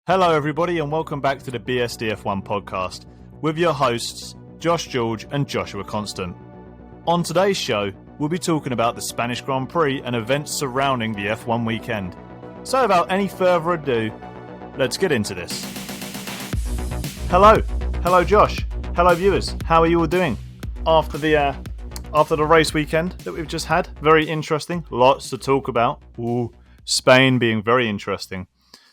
Hello, everybody, and welcome back to the BSDF1 podcast with your hosts, Josh George and Joshua Constant. On today's show, we'll be talking about the Spanish Grand Prix and events surrounding the F1 weekend. So, without any further ado, let's get into this. Hello, Josh. Hello, viewers. How are you all doing after the race weekend that we've just had? Very interesting. Lots to talk about. Ooh, Spain being very interesting.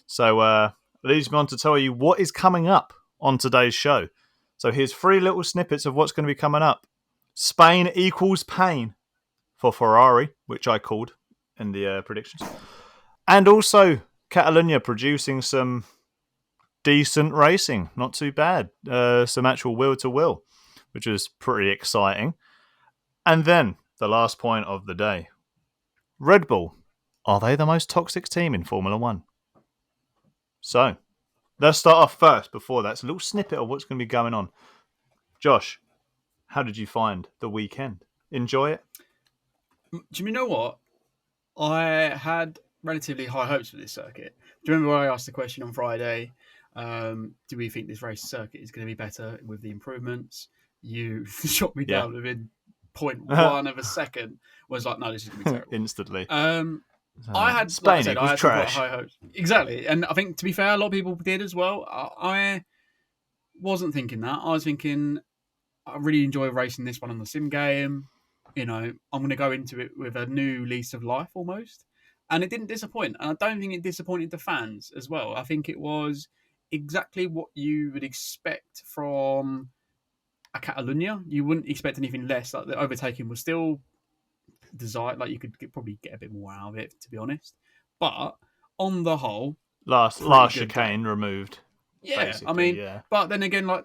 So, leads me on to tell you what is coming up on today's show. So here's 3 little snippets of what's going to be coming up. Spain equals pain for Ferrari, which I called in the predictions. And also Catalonia producing some decent racing. Not too bad. Some actual wheel-to-wheel, which is pretty exciting. And then the last point of the day. Red Bull. Are they the most toxic team in Formula 1? So, let's start off first before that. It's a little snippet of what's going to be going on. Josh, how did you find the weekend? Enjoy it? Do you know what? I had relatively high hopes for this circuit. Do you remember when I asked the question on Friday, do we think this race circuit is going to be better with the improvements? You shot me down within 0.1 of a second. Was like, no, this is going to be terrible. Instantly. I had, Spain, like I said, I had trash. Quite high hopes. Exactly. And I think, to be fair, a lot of people did as well. I wasn't thinking that. I was thinking, I really enjoy racing this one on the sim game. You know, I'm going to go into it with a new lease of life almost. And it didn't disappoint. And I don't think it disappointed the fans as well. I think it was exactly what you would expect from a Catalonia. You wouldn't expect anything less. Like the overtaking was still desired. Like you could probably get a bit more out of it, to be honest. But on the whole, last chicane removed. Yeah, I mean, but then again, like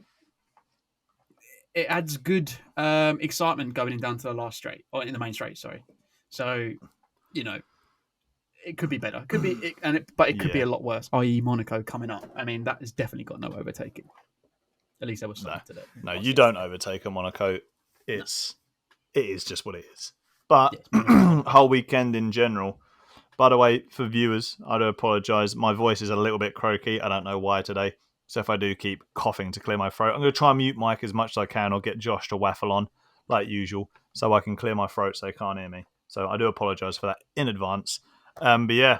it adds good excitement going down to the last straight or in the main straight. Sorry, so you know it could be better. It could be, but it could be a lot worse. I.e., Monaco coming up. I mean, that has definitely got no overtaking. At least there was something to that. No, you don't overtake a Monaco. It is just what it is. But whole weekend in general. By the way, for viewers, I do apologise. My voice is a little bit croaky. I don't know why today. So if I do keep coughing to clear my throat, I'm going to try and mute Mike as much as I can or get Josh to waffle on like usual so I can clear my throat so they can't hear me. So I do apologise for that in advance. But yeah,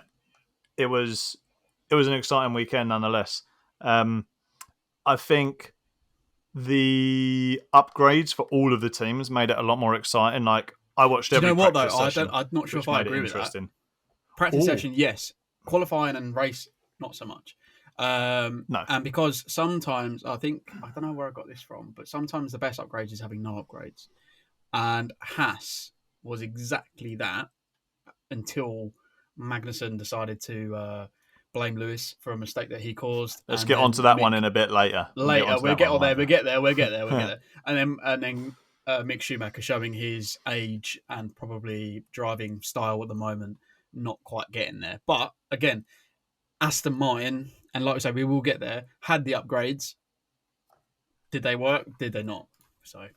it was an exciting weekend nonetheless. I think the upgrades for all of the teams made it a lot more exciting. Like I watched every practice session. I'm not sure if I agree with that. Practice session, yes. Qualifying and race, not so much. No. And because sometimes I don't know where I got this from, but sometimes the best upgrades is having no upgrades. And Haas was exactly that until Magnussen decided to blame Lewis for a mistake that he caused. Let's get onto that one in a bit later. We'll get there. And then Mick Schumacher showing his age and probably driving style at the moment, not quite getting there. But again, Aston Martin, and like we say, we will get there, had the upgrades. Did they work? Did they not? So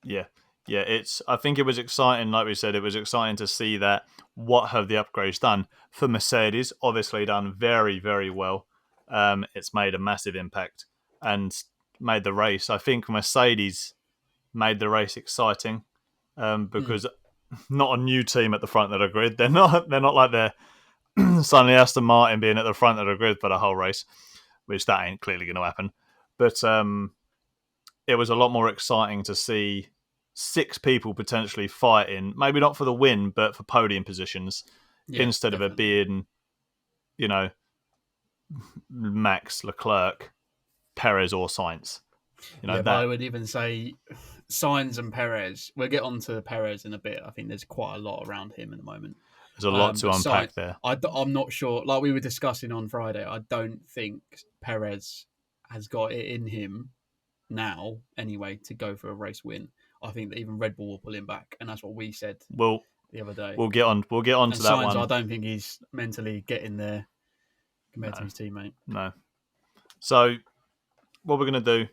yeah, I think it was exciting. Like we said, it was exciting to see that what have the upgrades done for Mercedes. Obviously, done very, very well. It's made a massive impact and made the race. I think Mercedes made the race exciting because not a new team at the front of the grid. They're not like they're suddenly Aston Martin being at the front of the grid for the whole race, which that ain't clearly going to happen. But it was a lot more exciting to see 6 people potentially fighting, maybe not for the win, but for podium positions instead of it being, Max, Leclerc, Perez or Sainz. But I would even say Sainz and Perez. We'll get on to Perez in a bit. I think there's quite a lot around him at the moment. There's a lot to unpack there. I'm not sure. Like we were discussing on Friday, I don't think Perez has got it in him now, anyway, to go for a race win. I think that even Red Bull will pull him back, and that's what we said the other day. We'll get on to that Sainz, one. I don't think he's mentally getting there compared to his teammate. No. So what we're going to do,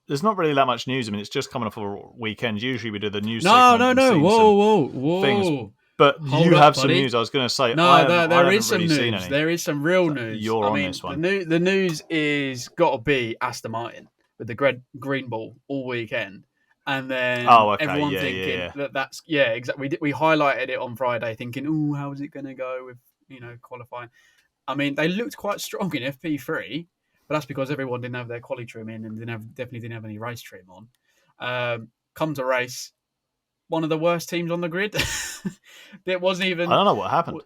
there's not really that much news. I mean, it's just coming off a weekend. Usually we do the news. No. Whoa. But Hold you up, have some buddy. news. I was going to say, No, I there haven't is some really seen news. any. There is some real So news. you're I on mean, this one. the news is got to be Aston Martin with the green ball all weekend, and then Oh, okay. everyone Yeah, thinking yeah, that's exactly. We highlighted it on Friday, thinking, oh, how is it going to go with qualifying? I mean, they looked quite strong in FP3, but that's because everyone didn't have their quali trim in and definitely didn't have any race trim on. Come to race, one of the worst teams on the grid. It wasn't I even. don't know what happened.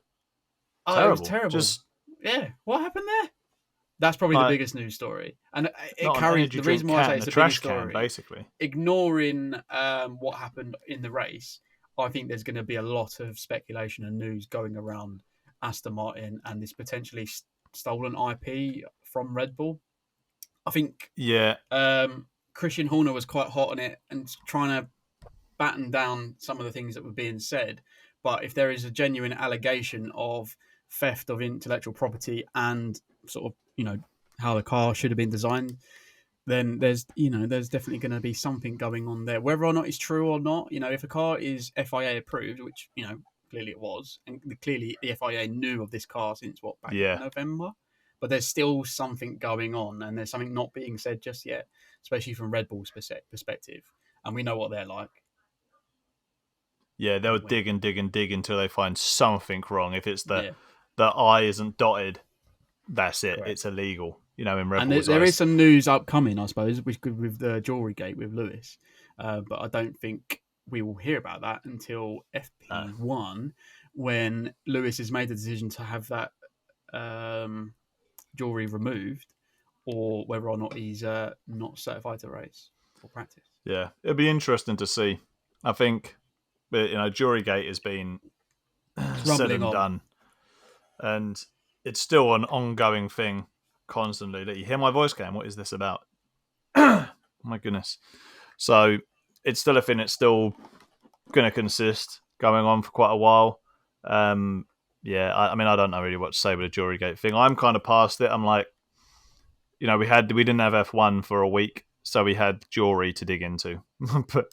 Oh, it was Terrible. terrible. Just Yeah, what happened there? That's probably the like biggest news story, and it not an carries energy the drink reason why I cat say in it's the the biggest trash can, story. basically. Ignoring what happened in the race, I think there's going to be a lot of speculation and news going around Aston Martin and this potentially stolen IP from Red Bull. I think Yeah, Christian Horner was quite hot on it and trying to batten down some of the things that were being said. But if there is a genuine allegation of theft of intellectual property and sort of, how the car should have been designed, then there's definitely going to be something going on there. Whether or not it's true or not, if a car is FIA approved, which, clearly it was, and clearly the FIA knew of this car since back in yeah, November, but there's still something going on and there's something not being said just yet, especially from Red Bull's perspective. And we know what they're like. yeah. They'll dig and dig and dig until they find something wrong. If it's Yeah, the I isn't dotted, that's it. correct. It's illegal. In Red And Bull's there is eyes. some news upcoming, I suppose, with the jewelry gate with Lewis. But I don't think we will hear about that until No. FP1, when Lewis has made the decision to have that jewelry removed, or whether or not he's not certified to race or practice. Yeah, it'd be interesting to see. I think, Jurygate has been It's said rumbling and on. done, and it's still an ongoing thing constantly. That you hear my voice going, what is this about? My goodness. So it's still a thing. It's still going to consist going on for quite a while. Yeah, I mean, I don't know really what to say with the Jurygate thing. I'm kind of past it. I'm like, we didn't have F1 for a week, so we had jury to dig into. But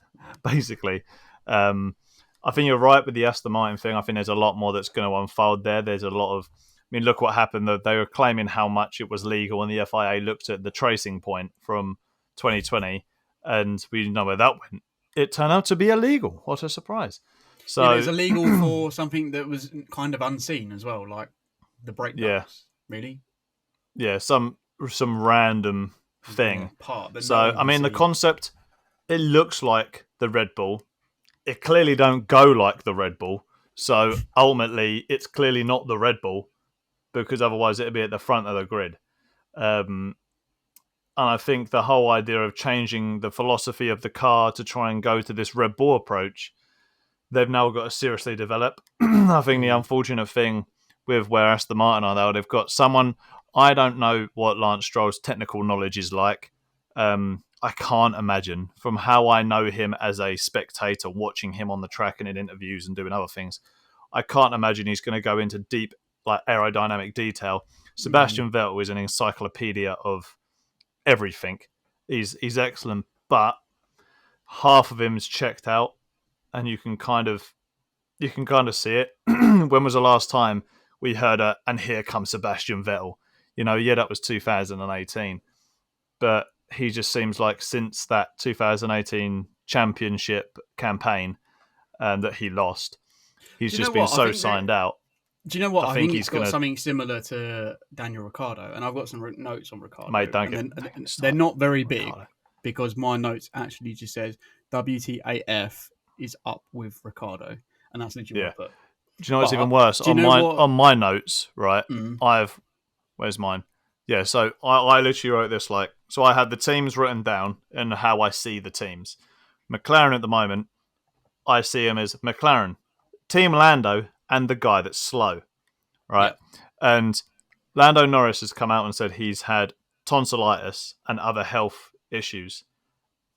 basically, I think you're right with the Aston Martin thing. I think there's a lot more that's going to unfold there. There's a lot of, look what happened. They were claiming how much it was legal, and the FIA looked at the tracing point from 2020, and we know where that went. It turned out to be illegal. What a surprise! Yeah, but it's So illegal for something that was kind of unseen as well, like the brake yeah, ducts. Really? yeah, some random Yeah, thing. part that no So one I can mean, the see. concept, it looks like the Red Bull. It clearly don't go like the Red Bull. So ultimately, it's clearly not the Red Bull, because otherwise it'd be at the front of the grid. And I think the whole idea of changing the philosophy of the car to try and go to this Red Bull approach, they've now got to seriously develop. I think the unfortunate thing with where Aston Martin are, though, they've got someone. I don't know what Lance Stroll's technical knowledge is like. I can't imagine, from how I know him as a spectator, watching him on the track and in interviews and doing other things, I can't imagine he's going to go into deep aerodynamic detail. Sebastian Vettel is an encyclopedia of everything. He's excellent, but half of him's checked out, and you can kind of see it. When was the last time we heard and here comes Sebastian Vettel? Yeah, that was 2018, but he just seems like since that 2018 championship campaign that he lost, he's Do you know just been what? so signed out. Do you know what? I I think think he's it's got gonna, something similar to Daniel Ricciardo, and I've got some notes on mate, Ricciardo, don't and get then don't they're start not very big Ricardo. because my notes actually just says WTAF is up with Ricciardo, and that's literally Yeah. what I put. Do you know what's even But worse? do you On know what? my notes, right? Mm, Where's mine? Yeah, so I literally wrote this so I had the teams written down and how I see the teams. McLaren at the moment, I see him as McLaren, Team Lando, and the guy that's slow, right? yeah, And Lando Norris has come out and said he's had tonsillitis and other health issues,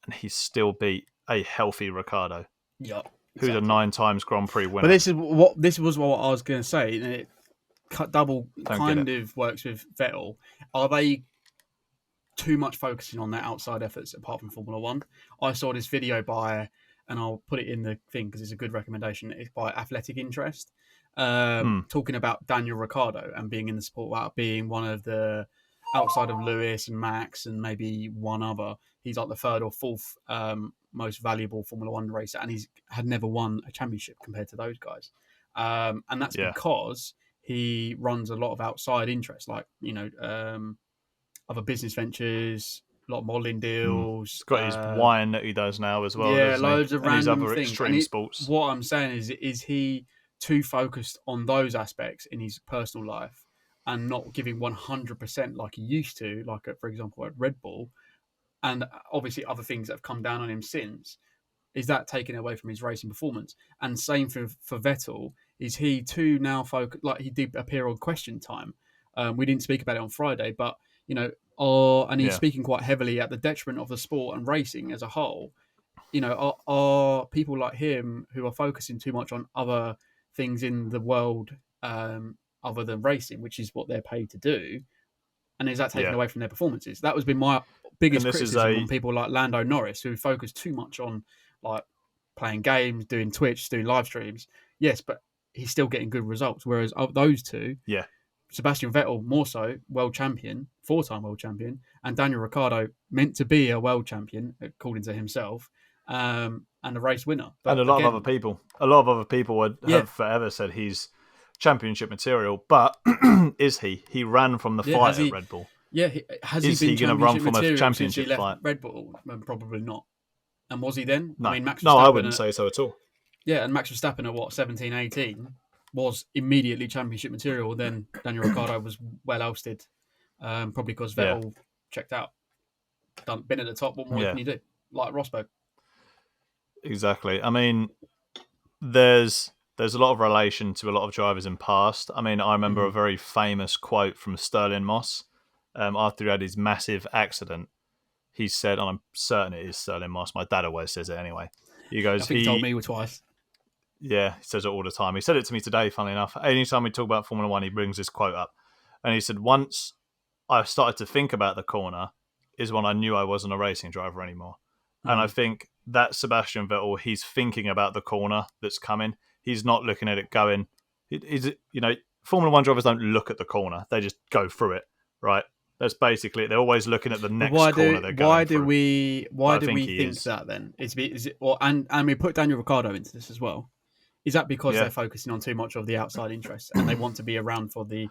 and he's still beat a healthy Ricciardo, yeah, who's a exactly. 9 times Grand Prix But winner. this was what I was going to say, and it double Don't get it. kind of works with Vettel. Are they too much focusing on their outside efforts apart from Formula One? I saw this video by and I'll put it in the thing because it's a good recommendation. It's by Athletic Interest, Mm. talking about Daniel Ricciardo and being in the sport, about being one of the, outside of Lewis and Max and maybe one other, he's like the third or fourth most valuable Formula One racer, and he's had never won a championship compared to those guys. And that's Yeah. because he runs a lot of outside interests, like other business ventures, a lot of modelling deals. He's got his wine that he does now as well, Yeah, doesn't he? loads of And his random other things. extreme sports. What I'm saying is he too focused on those aspects in his personal life and not giving 100% like he used to, like for example at Red Bull, and obviously other things that have come down on him since. Is that taken away from his racing performance? And same for Vettel. Is he too now focused? Like he did appear on Question Time. We didn't speak about it on Friday, but and he's speaking quite heavily at the detriment of the sport and racing as a whole. Are people like him who are focusing too much on other things in the world other than racing, which is what they're paid to do, and is that taken away from their performances? That has been my biggest criticism on people like Lando Norris, who focus too much on like playing games, doing Twitch, doing live streams. Yes, but he's still getting good results. Whereas those two, Sebastian Vettel more so, world champion, 4-time world champion, and Daniel Ricciardo meant to be a world champion according to himself, and a race winner. But and a lot of other people have forever said he's championship material. But is he? He ran from the fight at Red Bull. Yeah, has he been going to run from a championship since he left fight? Red Bull? Probably not. And was he then? No, I mean, Max I wouldn't say so at all. Yeah, and Max Verstappen at 17, 18 was immediately championship material. Then Daniel Ricciardo was well ousted, probably because Vettel checked out. Been at the top. What more can you do? Like Rosberg. Exactly. I mean, there's a lot of relation to a lot of drivers in past. I mean, I remember a very famous quote from Sterling Moss after he had his massive accident. He said, and I'm certain it is Sterling Moss. My dad always says it anyway. He goes, I think he told me twice. Yeah, he says it all the time. He said it to me today, funnily enough. Anytime we talk about Formula One, he brings this quote up. And he said, once I started to think about the corner is when I knew I wasn't a racing driver anymore. And I think that Sebastian Vettel, he's thinking about the corner that's coming. He's not looking at it going, Formula One drivers don't look at the corner. They just go through it, right? That's basically it. They're always looking at the next corner they're going through. Why do we think that then? And we put Daniel Ricciardo into this as well. Is that because they're focusing on too much of the outside interests and they want to be around for the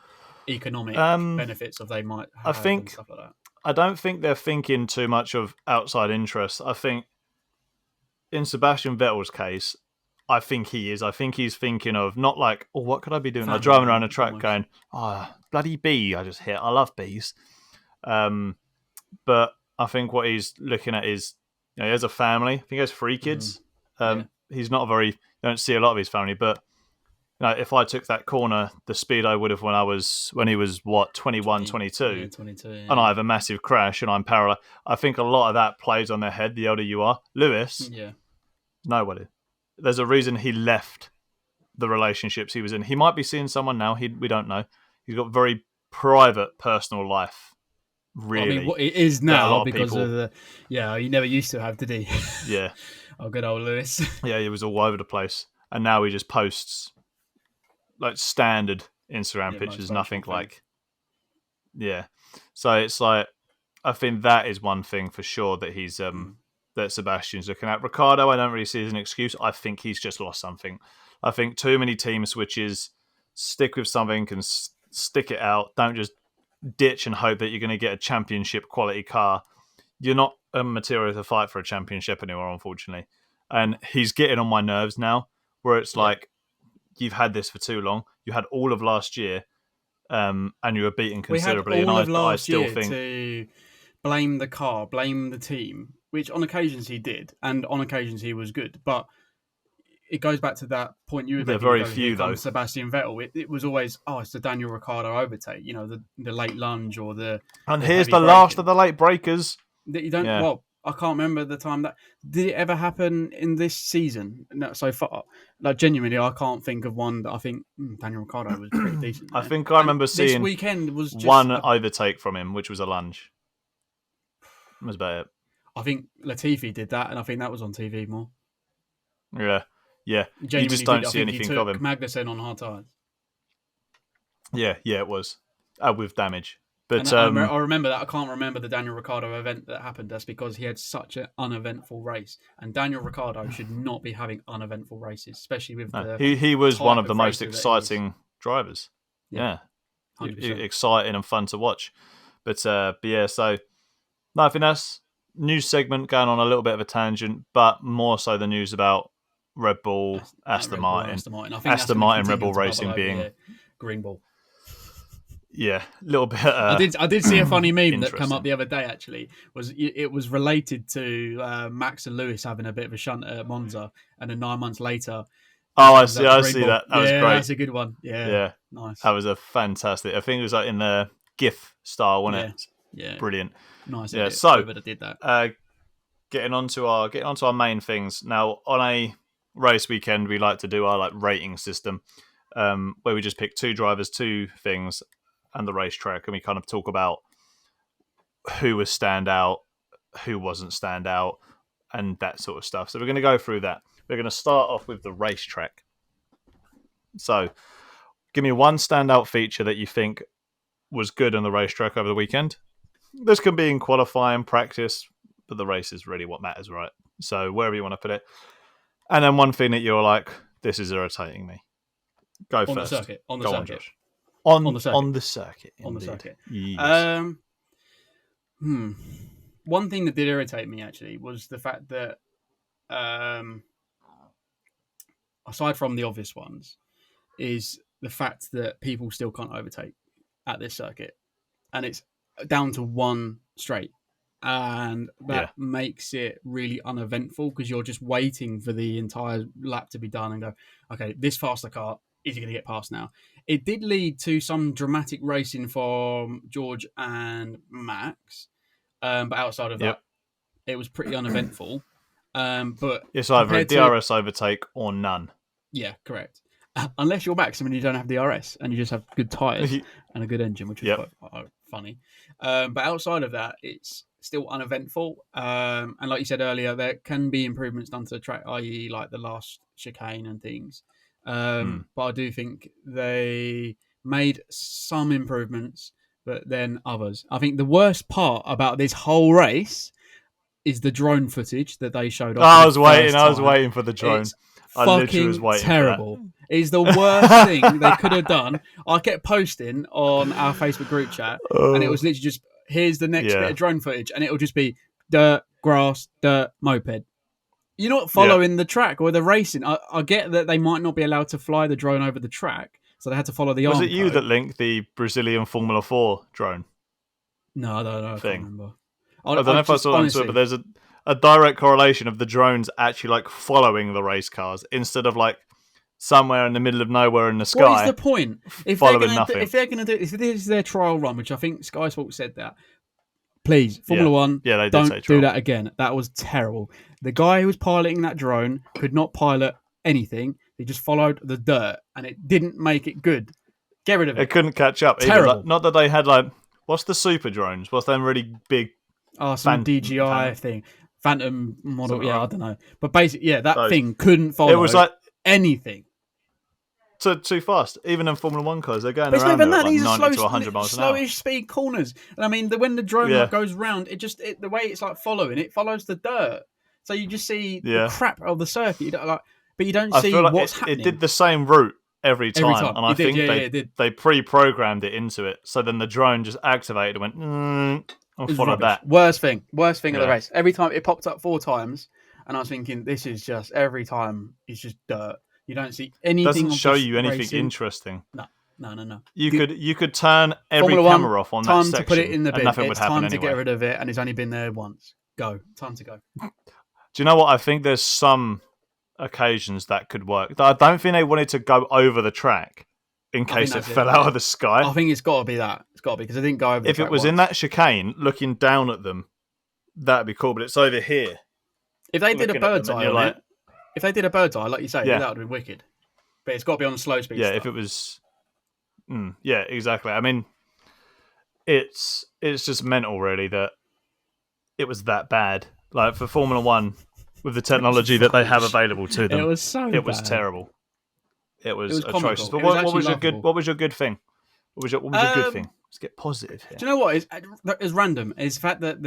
economic benefits of they might have and stuff like that? I don't think they're thinking too much of outside interests. I think in Sebastian Vettel's case, I think he is. I think he's thinking of not like, oh, what could I be doing? I'm driving around a track going, oh, bloody bee I just hit. I love bees. But I think what he's looking at is, he has a family. I think he has 3 kids. He's not you don't see a lot of his family, but if I took that corner, the speed I would have when he was 21, 22, and I have a massive crash and I'm parallel. I think a lot of that plays on their head the older you are. Lewis, nobody. There's a reason he left the relationships he was in. He might be seeing someone now. We don't know. He's got very private, personal life. Really, I mean, what it is now because of the. Yeah, he never used to have, did he? Yeah. Oh, good old Lewis. Yeah, he was all over the place, and now he just posts like standard Instagram pictures, nothing like. Yeah, so it's like I think that is one thing for sure that he's that Sebastian's looking at. Ricciardo, I don't really see as an excuse. I think he's just lost something. I think too many team switches. Stick with something and stick it out. Don't just ditch and hope that you're going to get a championship quality car. You're not a material to fight for a championship anymore, unfortunately. And he's getting on my nerves now, where it's like, you've had this for too long. You had all of last year, and you were beaten considerably. We had all of last year to blame the car, blame the team, which on occasions he did, and on occasions he was good. But it goes back to that point you were making. They're very few, though. Sebastian Vettel. It was always, it's the Daniel Ricciardo overtake. The late lunge or the. And here's the last of the late breakers. That you don't. Yeah. Well, I can't remember the time that did it ever happen in this season. No, so far, like genuinely, I can't think of one that I think Daniel Ricciardo was pretty decent. I think I remember seeing this weekend was just one overtake from him, which was a lunge. That was about it. I think Latifi did that, and I think that was on TV more. Yeah. You Genuinely just don't did. I see think he anything of took him. Magnussen on hard tyres. Yeah, it was with damage. But And I remember that. I can't remember the Daniel Ricciardo event that happened. That's because he had such an uneventful race. And Daniel Ricciardo should not be having uneventful races, especially with the he was one type of the most racer that he is. exciting drivers. Yeah. 100%. Exciting and fun to watch. But yeah, so no, I think that's news segment going on a little bit of a tangent, but more so the news about Red Bull, Aston Martin. I think that's Aston going to Martin, Red continue Bull to bubble Racing over being here. Green Bull. a little bit. I did see a funny meme that came interesting. up the other day. Actually, it was related to Max and Lewis having a bit of a shunt at Monza, and then 9 months later. I see that. That was great. That's a good one. Yeah, nice. That was a fantastic. I think it was like in the GIF style, wasn't it? Yeah, brilliant. Nice. Yeah, Edit, so whoever did that. Getting onto our main things now. On a race weekend, we like to do our rating system, where we just pick 2 drivers, 2 things, and the racetrack, and we kind of talk about who was standout, who wasn't standout, and that sort of stuff. So we're going to go through that. We're going to start off with the racetrack. So, give me one standout feature that you think was good on the racetrack over the weekend. This can be in qualifying, practice, but the race is really what matters, right? So, wherever you want to put it. And then one thing that you're like, this is irritating me. Go first. On the circuit. Josh. On the circuit. On the circuit. Yes. One thing that did irritate me actually was the fact that, aside from the obvious ones, is the fact that people still can't overtake at this circuit, and it's down to one straight, and that makes it really uneventful because you're just waiting for the entire lap to be done and go, okay, this faster car, is he going to get past now? It did lead to some dramatic racing from George and Max, but outside of that, it was pretty uneventful. But it's either a DRS overtake or none. Yeah, correct. Unless you're Max and you don't have DRS and you just have good tyres and a good engine, which is quite funny. But outside of that, it's still uneventful. And like you said earlier, there can be improvements done to the track, i.e. like the last chicane and things. But I do think they made some improvements, but then others. I think the worst part about this whole race is the drone footage that they showed off. I was waiting for the drone. I literally was waiting terrible. For that. It's the worst thing they could have done. I kept posting on our Facebook group chat, and it was literally just, here's the next bit of drone footage, and it'll just be dirt, grass, dirt, moped. You're not following the track or the racing. I get that they might not be allowed to fly the drone over the track, so they had to follow the arm Was it you code. that linked the Brazilian Formula 4 drone? No, I don't know. I can't remember. I don't know if I saw that on Twitter, but there's a direct correlation of the drones actually following the race cars instead of somewhere in the middle of nowhere in the sky. What is the point? If they're going to do, if this is their trial run, which I think Sky Sports said that, please, Formula One, they don't do that again. That was terrible. The guy who was piloting that drone could not pilot anything. He just followed the dirt, and it didn't make it good. Get rid of it. It couldn't catch up. Terrible. Not that they had what's the super drones? What's them really big? Some DJI thing. Phantom model, I don't know. But basically, that thing couldn't follow it was anything. Too fast. Even in Formula 1 cars, they're going but around there at 90 to 100 miles an hour. Slowish speed corners. And I mean, when the drone goes round, the way it's following, it follows the dirt. So you just see the crap of the circuit. But you don't see what's happening. It did the same route every time. And I think they pre-programmed it into it. So then the drone just activated and went... and followed that. Worst thing of the race. Every time it popped up 4 times, and I was thinking, this is just every time it's just dirt. You don't see anything. Doesn't show you anything interesting. No. You could turn every camera off on that section. Time to put it in the bin. And nothing would happen It's time to get rid of it, and it's only been there once. Go. Time to go. Do you know what? I think there's some occasions that could work. I don't think they wanted to go over the track in case it fell out of the sky. I think it's got to be that. It's got to be, because I didn't go over the track If it was in that chicane, looking down at them, that'd be cool. But it's over here. If they did a bird's eye on it, if they did a bird's eye, like you say, that would have been wicked. But it's got to be on the slow speed. Yeah, if it was... exactly. I mean, it's just mental, really, that it was that bad. For Formula 1, with the technology that they have rubbish. available to them. It was so It was bad. terrible. It was atrocious. comical. But It was what was your laughable. good? What was your good thing? What was your good thing? Let's get positive here. Do you know what is random? Is the fact that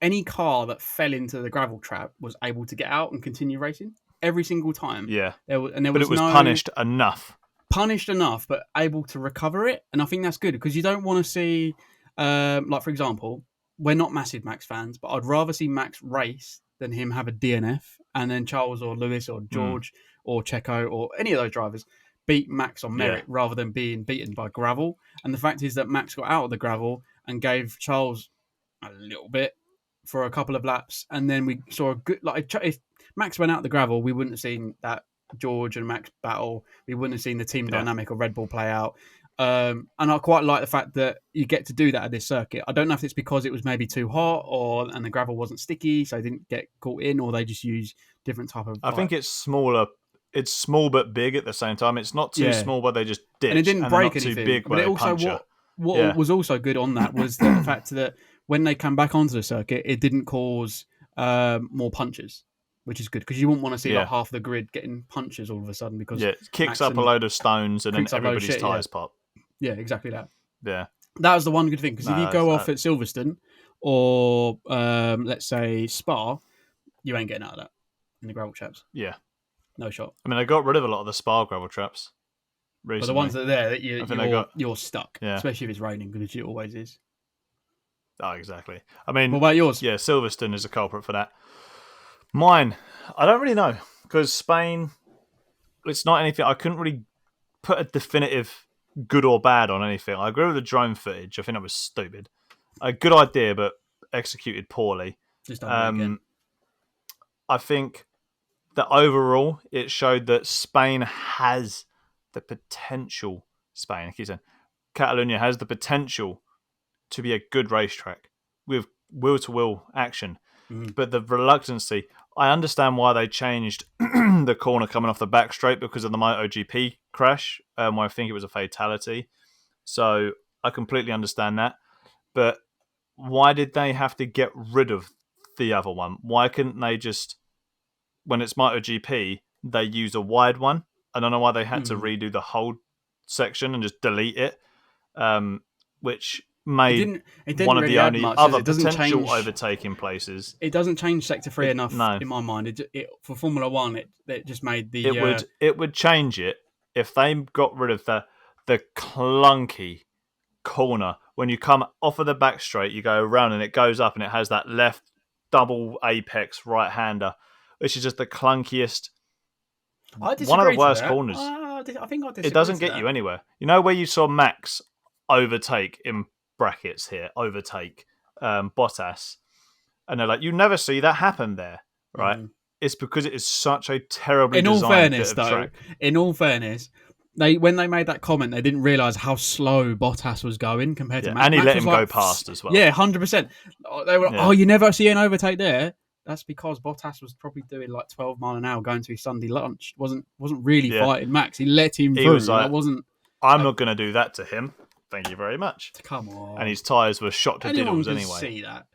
any car that fell into the gravel trap was able to get out and continue racing every single time. Yeah, there was it was punished enough. Punished enough, but able to recover it, and I think that's good because you don't want to see, like for example, we're not massive Max fans, but I'd rather see Max race than him have a DNF, and then Charles or Lewis or George or Checo or any of those drivers beat Max on merit rather than being beaten by gravel. And the fact is that Max got out of the gravel and gave Charles a little bit for a couple of laps, and then we saw a good if Max went out the gravel, we wouldn't have seen that George and Max battle. We wouldn't have seen the team dynamic of Red Bull play out. And I quite like the fact that you get to do that at this circuit. I don't know if it's because it was maybe too hot and the gravel wasn't sticky, so they didn't get caught in, or they just use different type of. I think it's smaller. It's small but big at the same time. It's not too small, but they just ditch, and it didn't break not anything. Too big but it also what was also good on that was the fact that when they come back onto the circuit, it didn't cause more punches, which is good because you wouldn't want to see like half the grid getting punches all of a sudden because it kicks up a load of stones and then everybody's tyres pop. Yeah, exactly that. Yeah, that was the one good thing because if you go off at Silverstone or let's say Spa, you ain't getting out of that in the gravel traps. Yeah, no shot. I mean, they got rid of a lot of the Spa gravel traps recently. But the ones that are there, that you're stuck, especially if it's raining, because it always is. Oh, exactly. I mean, what about yours? Yeah, Silverstone is a culprit for that. Mine, I don't really know because Spain, it's not anything. I couldn't really put a definitive good or bad on anything. I agree with the drone footage. I think that was stupid. A good idea, but executed poorly. Just done again. I think that overall, it showed that Spain has the potential. I keep saying Catalonia has the potential to be a good racetrack with wheel-to-wheel action. But the reluctancy, I understand why they changed the corner coming off the back straight because of the MotoGP crash, where I think it was a fatality. So I completely understand that. But why did they have to get rid of the other one? Why couldn't they just, when it's MotoGP, they use a wide one? I don't know why they had to redo the whole section and just delete it, which made it one of really the only much, other potential overtaking places. It doesn't change Sector 3 enough in my mind. It for Formula 1, it just made the... It would change it if they got rid of the clunky corner. When you come off of the back straight, you go around and it goes up and it has that left double apex right-hander, which is just the clunkiest... one of the worst corners. I think I disagree. It doesn't get you anywhere. You know where you saw Max overtake in brackets here, Bottas, and they're like, you never see that happen there, right? It's because it is such a terribly designed bit of track. In all fairness, when they made that comment, they didn't realise how slow Bottas was going compared to Max. And he Max let him go past as well. Yeah, 100%. They were you never see an overtake there. That's because Bottas was probably doing like 12 mile an hour going to his Sunday lunch. Wasn't really fighting Max. He let him through. Was like, I'm not going to do that to him. Thank you very much. Come on. And his tyres were shot to diddles anyway. See that.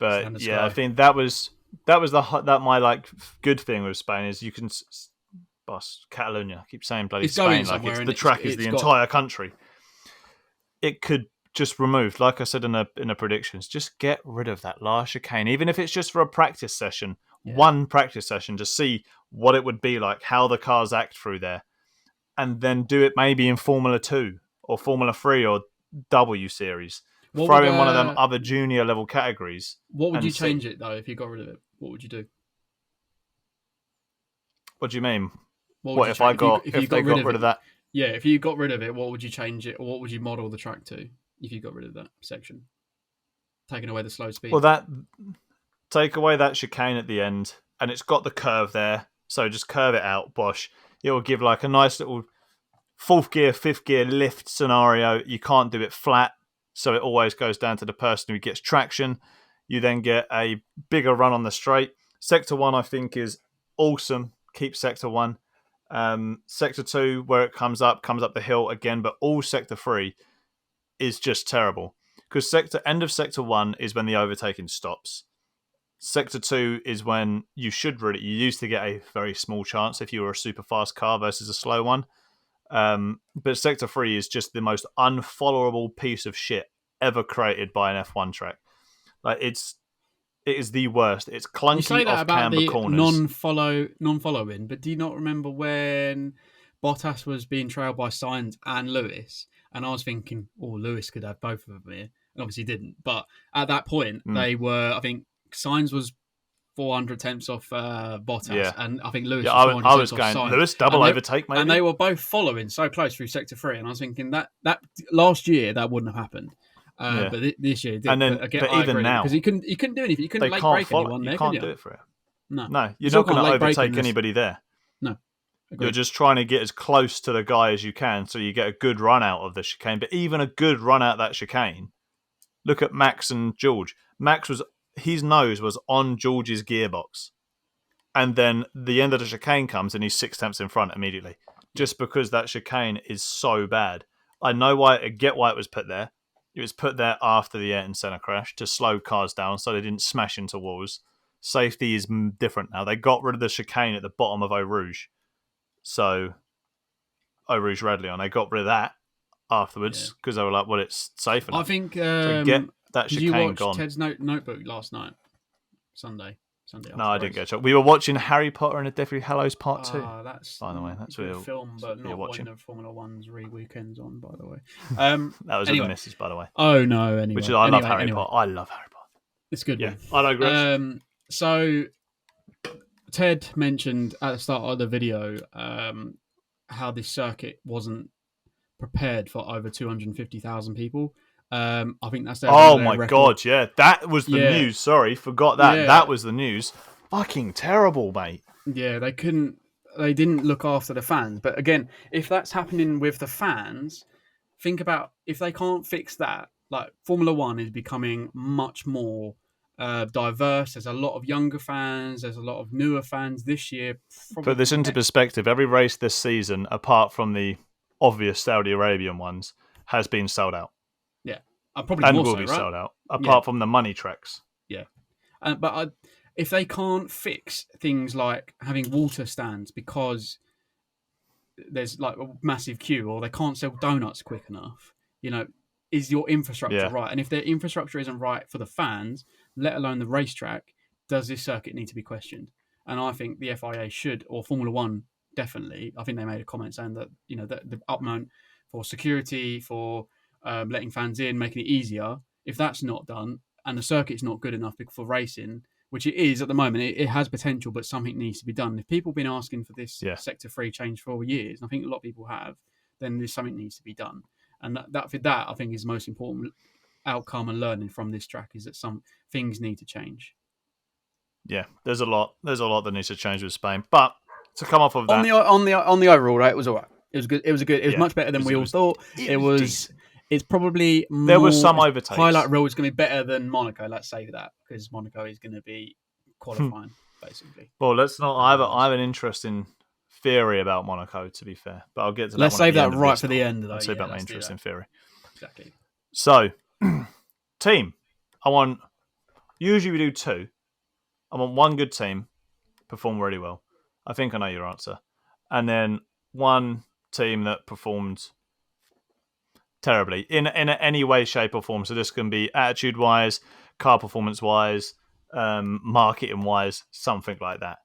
But yeah, I think that was my good thing with Spain is you can Catalonia. I keep saying bloody Spain like it's the track is the entire country. It could just remove, like I said in the predictions, just get rid of that last chicane, even if it's just for a practice session, one practice session to see what it would be like, how the cars act through there, and then do it maybe in Formula 2 or Formula 3 or W Series. Throw in one of them other junior level categories. What would you change it though if you got rid of it? What would you do? What do you mean? What if they got rid of that? Yeah, if you got rid of it, what would you change it, or what would you model the track to if you got rid of that section? Taking away the slow speed. Well, take away that chicane at the end, and it's got the curve there, so just curve it out, bosh. It will give like a nice little fourth gear, fifth gear lift scenario. You can't do it flat, so it always goes down to the person who gets traction. You then get a bigger run on the straight. Sector 1, I think, is awesome. Keep Sector 1. Sector 2, where it comes up the hill again, but all Sector 3 is just terrible. Because end of Sector 1 is when the overtaking stops. Sector 2 is when you used to get a very small chance if you were a super fast car versus a slow one. But Sector 3 is just the most unfollowable piece of shit ever created by an F1 track. Like it is the worst. It's clunky You say that off about camber the corners. non-following, but do you not remember when Bottas was being trailed by Sainz and Lewis? And I was thinking, Lewis could have both of them here. And obviously didn't. But at that point, they were, I think, Sainz was 400 tenths off Bottas, and I think Lewis was 400 I was tenths going, off Sainz. Lewis, double overtake, maybe? And they were both following so close through Sector 3. And I was thinking that last year, that wouldn't have happened. But this year it did. And then, but even now, because he couldn't do anything. You couldn't late break anyone there. You can't do it for it. No, you're not going to overtake anybody there. No, agreed. You're just trying to get as close to the guy as you can, so you get a good run out of the chicane. But even a good run out of that chicane, look at Max and George. His nose was on George's gearbox, and then the end of the chicane comes, and he's 6 tenths in front immediately, just because that chicane is so bad. I get why it was put there. It was put there after the Ayrton Senna crash to slow cars down so they didn't smash into walls. Safety is different now. They got rid of the chicane at the bottom of Eau Rouge. So, Eau Rouge Radley-on, they got rid of that afterwards because they were like, well, it's safe enough. I think so get that did chicane you watch gone. Ted's notebook last night? Sunday. No, I didn't get a shot. We were watching Harry Potter and the Deathly Hallows Part 2. That's by the way, that's a what film, but not watching. one of Formula One's weekends on. By the way, that was anyway. a message, by the way. Oh no, anyway. Which is I love Harry Potter. I love Harry Potter. It's good. Yeah, I know, Chris. So Ted mentioned at the start of the video how this circuit wasn't prepared for over 250,000 people. I think that's their my record. God, yeah. That was the news. Sorry, forgot that. Yeah. That was the news. Fucking terrible, mate. Yeah, they didn't look after the fans. But again, if that's happening with the fans, think about if they can't fix that, like Formula One is becoming much more diverse. There's a lot of younger fans. There's a lot of newer fans this year. Put this into perspective. Every race this season, apart from the obvious Saudi Arabian ones, has been sold out. Yeah, probably and more will so, be right? sold out, apart from the money tracks. Yeah, but if they can't fix things like having water stands because there's like a massive queue, or they can't sell donuts quick enough, is your infrastructure right? And if their infrastructure isn't right for the fans, let alone the racetrack, does this circuit need to be questioned? And I think the FIA should, or Formula One definitely. I think they made a comment saying that the upmount for security, for letting fans in, making it easier. If that's not done and the circuit's not good enough for racing, which it is at the moment, it has potential, but something needs to be done. If people have been asking for this Sector 3 change for years, and I think a lot of people have, then there's something needs to be done. And that I think is the most important outcome and learning from this track is that some things need to change. Yeah, there's a lot that needs to change with Spain. But to come off of that, on the overall, right, it was all right. It was good. It was much better than we all thought. It's probably there was some overtakes. Highlight reel is going to be better than Monaco. Let's say that because Monaco is going to be qualifying basically. Well, let's not. I have an interesting theory about Monaco. To be fair, but I'll get to that. Let's save that right for the end. I'll say about my interesting theory. Exactly. So, team, usually we do 2. I want one good team perform really well. I think I know your answer, and then one team that performed terribly in any way, shape, or form. So this can be attitude-wise, car performance-wise, marketing-wise, something like that.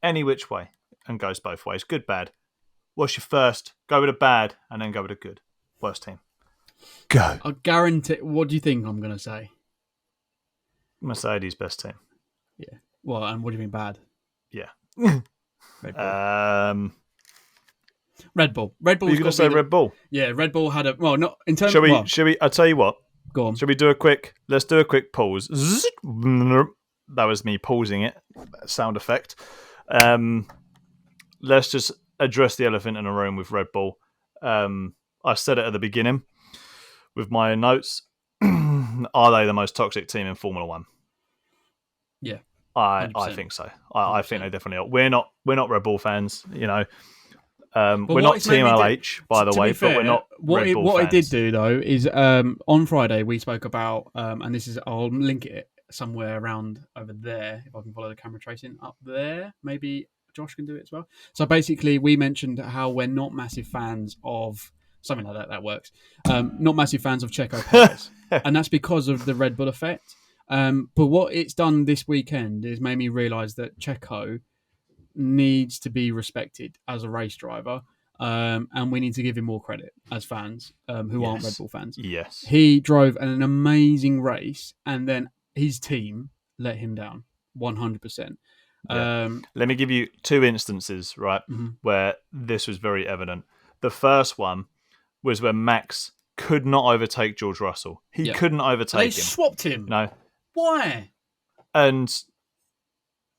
Any which way, and goes both ways. Good, bad. What's your first? Go with a bad, and then go with a good. Worst team. Go. I guarantee. What do you think I'm going to say? Mercedes best team. Yeah. Well, and what do you mean bad? Yeah. Red Bull. Red Bull. You're going to say Red Bull? Yeah, Red Bull had not in terms. Shall we? I'll tell you what. Go on. Shall we let's do a quick pause. That was me pausing it. Sound effect. Let's just address the elephant in the room with Red Bull. I said it at the beginning with my notes. Are they the most toxic team in Formula One? Yeah. I think so. I think they definitely are. We're not Red Bull fans, We're not Team LH, by the way, but we're not Red Bull fans. What I did do, though, is on Friday we spoke about, and I'll link it somewhere around over there. If I can follow the camera tracing up there, maybe Josh can do it as well. So basically, we mentioned how we're not massive fans of something like that. That works. Not massive fans of Checo Perez, and that's because of the Red Bull effect. But what it's done this weekend is made me realise that Checo needs to be respected as a race driver, and we need to give him more credit as fans who aren't Red Bull fans. Yes. He drove an amazing race, and then his team let him down 100%. Yeah. Let me give you 2 instances, right, where this was very evident. The first one was when Max could not overtake George Russell. He couldn't overtake him. They swapped him. No. Why? And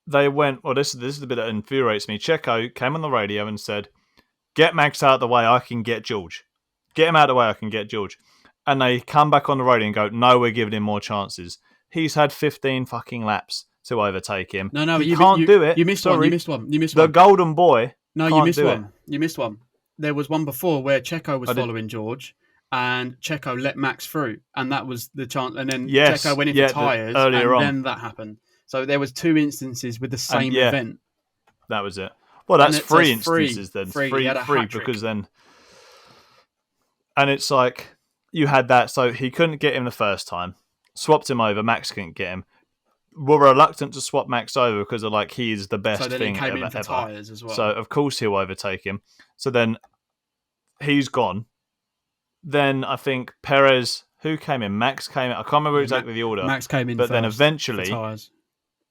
they went, well, this is the bit that infuriates me. Checo came on the radio and said, get Max out of the way, I can get George. Get him out of the way, I can get George. And they come back on the radio and go, no, we're giving him more chances. He's had 15 fucking laps to overtake him. No, you can't do it. You missed one. The golden boy. No, you missed one. You missed one. There was one before where Checo was following George, and Checo let Max through, and that was the chance. And then Checo went into tyres, and then that happened. So there was 2 instances with the same event. That was it. Well, that's 3 instances then. Free Because then... And it's like, you had that, so he couldn't get him the first time. Swapped him over, Max couldn't get him. Were reluctant to swap Max over because of like he is the best thing ever. Tyres as well. So of course he'll overtake him. So then he's gone. Then I think Perez, who came in? Max came in. I can't remember exactly the order. Max came in, but then eventually,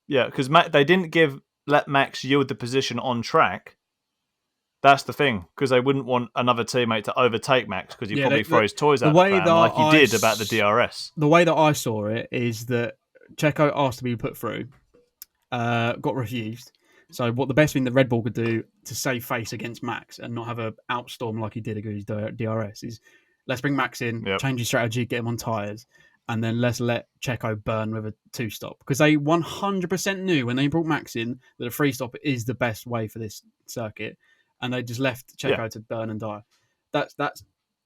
because they didn't let Max yield the position on track. That's the thing, because they wouldn't want another teammate to overtake Max because he'd probably throw his toys out the pram like he did about the DRS. The way that I saw it is that Checo asked to be put through, got refused. So what the best thing that Red Bull could do to save face against Max and not have a outstorm like he did against DRS is let's bring Max in, change his strategy, get him on tyres, and then let's let Checo burn with a 2-stop. Because they 100% knew when they brought Max in that a 3-stop is the best way for this circuit, and they just left Checo to burn and die. That's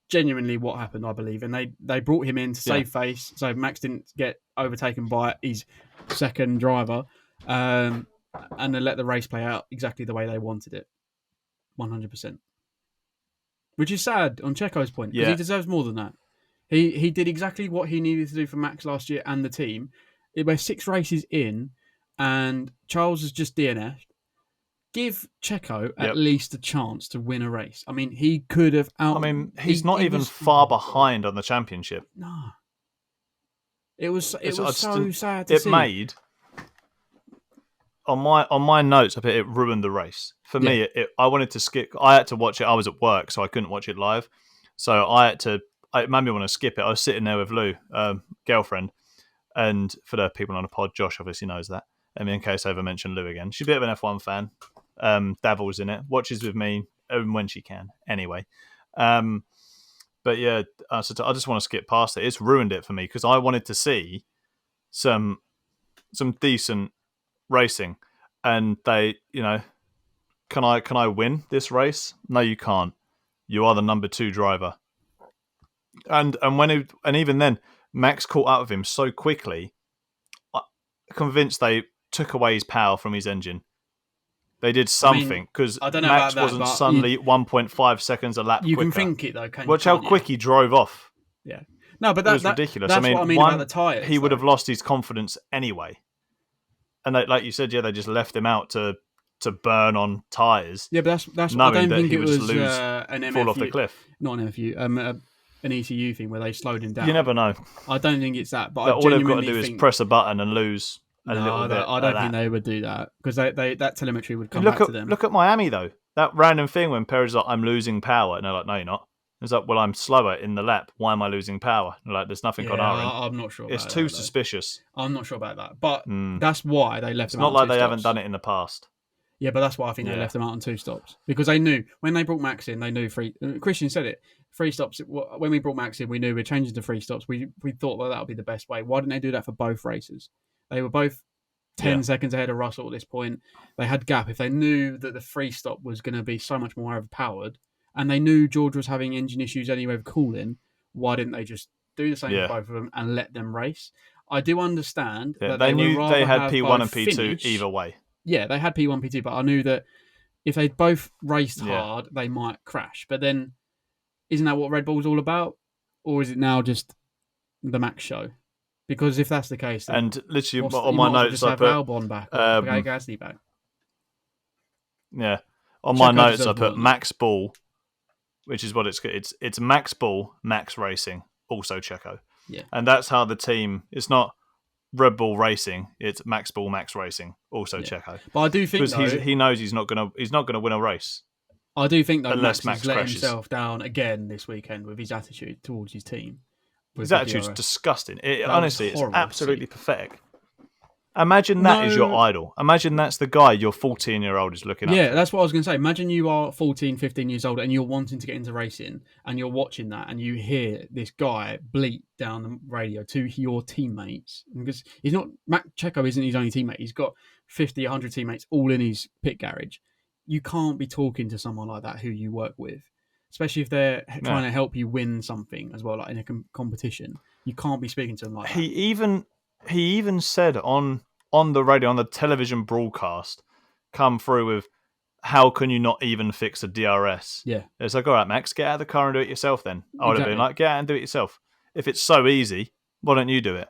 genuinely what happened, I believe. And they brought him in to save face, so Max didn't get overtaken by his second driver, and they let the race play out exactly the way they wanted it, 100%. Which is sad on Checo's point, because he deserves more than that. He did exactly what he needed to do for Max last year and the team. We're 6 races in, and Charles has just DNF'd. Give Checo at least a chance to win a race. I mean, he could have he's not even far behind on the championship. No. It was so sad to see. It made on my notes, I put it ruined the race. For me, I wanted to skip. I had to watch it. I was at work, so I couldn't watch it live. So it made me want to skip it. I was sitting there with Lou, girlfriend, and for the people on the pod, Josh obviously knows that. I mean, in case I ever mention Lou again, she's a bit of an F1 fan. Dabbles in it, watches with me when she can. Anyway, but yeah, so I just want to skip past it. It's ruined it for me because I wanted to see some decent racing, and they, can I win this race? No, you can't. You are the number 2 driver, and even then, Max caught up with him so quickly. I'm convinced they took away his power from his engine. They did something because Max wasn't suddenly 1.5 seconds a lap quicker. You can think it though, Watch how quick he drove off. Yeah. No, but that was ridiculous. That's what I mean about the tyres. He would have lost his confidence anyway. And like you said, they just left him out to burn on tyres. Yeah, but that's knowing I don't that think he it would was lose, an MFU, fall off the cliff. Not an MFU, an ECU thing where they slowed him down. You never know. I don't think it's that, but all they've got to do is press a button and lose. I don't think they would do that because that telemetry would come back to them. Look at Miami though. That random thing when Perez is like, "I'm losing power," and they're like, "No, you're not." It's like, "Well, I'm slower in the lap. Why am I losing power?" And like, there's nothing on our end. I'm not sure. It's too suspicious. I'm not sure about that, but that's why they left. It's not like they haven't done it in the past. Yeah, but that's why I think they left them out on 2 stops because they knew when they brought Max in, they knew Christian said it. 3 stops. When we brought Max in, we knew we're changing to 3 stops. We thought that would be the best way. Why didn't they do that for both races? They were both 10 seconds ahead of Russell at this point. They had gap. If they knew that the 3 stop was going to be so much more overpowered, and they knew George was having engine issues anyway with cooling, why didn't they just do the same for both of them and let them race? I do understand Yeah, that they knew would they rather had have P1 both and P2 finish. either way. Yeah, they had P1, P2, but I knew that if they both raced Yeah. hard, they might crash. But then, isn't that what Red Bull's all about? Or is it now just the Max show? Because if that's the case, then And literally on you my might as well notes just I have put Albon back or Gasly back. yeah. On my Checo notes I deserves more put than that. Max Ball, which is what it's Max Ball, Max Racing, also Checo. Yeah. And that's how the team. It's not Red Bull Racing. It's Max Ball, Max Racing, also Checo. But I do think Because though, he knows he's not gonna win a race I do think though unless Max has Max let crashes. himself down again this weekend with his attitude towards his team. His attitude's disgusting. Honestly, it's horrible absolutely pathetic. Imagine that is your idol. Imagine that's the guy your 14-year-old is looking up to. Yeah, that's what I was going to say. Imagine you are 14, 15 years old and you're wanting to get into racing and you're watching that and you hear this guy bleat down the radio to your teammates. Because he's not, Matt Checo isn't his only teammate. He's got 50, 100 teammates all in his pit garage. You can't be talking to someone like that who you work with, especially if they're trying to help you win something as well, like in a competition. You can't be speaking to them like that. He even said on the radio, on the television broadcast, come through with, how can you not even fix a DRS? Yeah. It's like, all right, Max, get out of the car and do it yourself then. I would have been like, get out and do it yourself. If it's so easy, why don't you do it?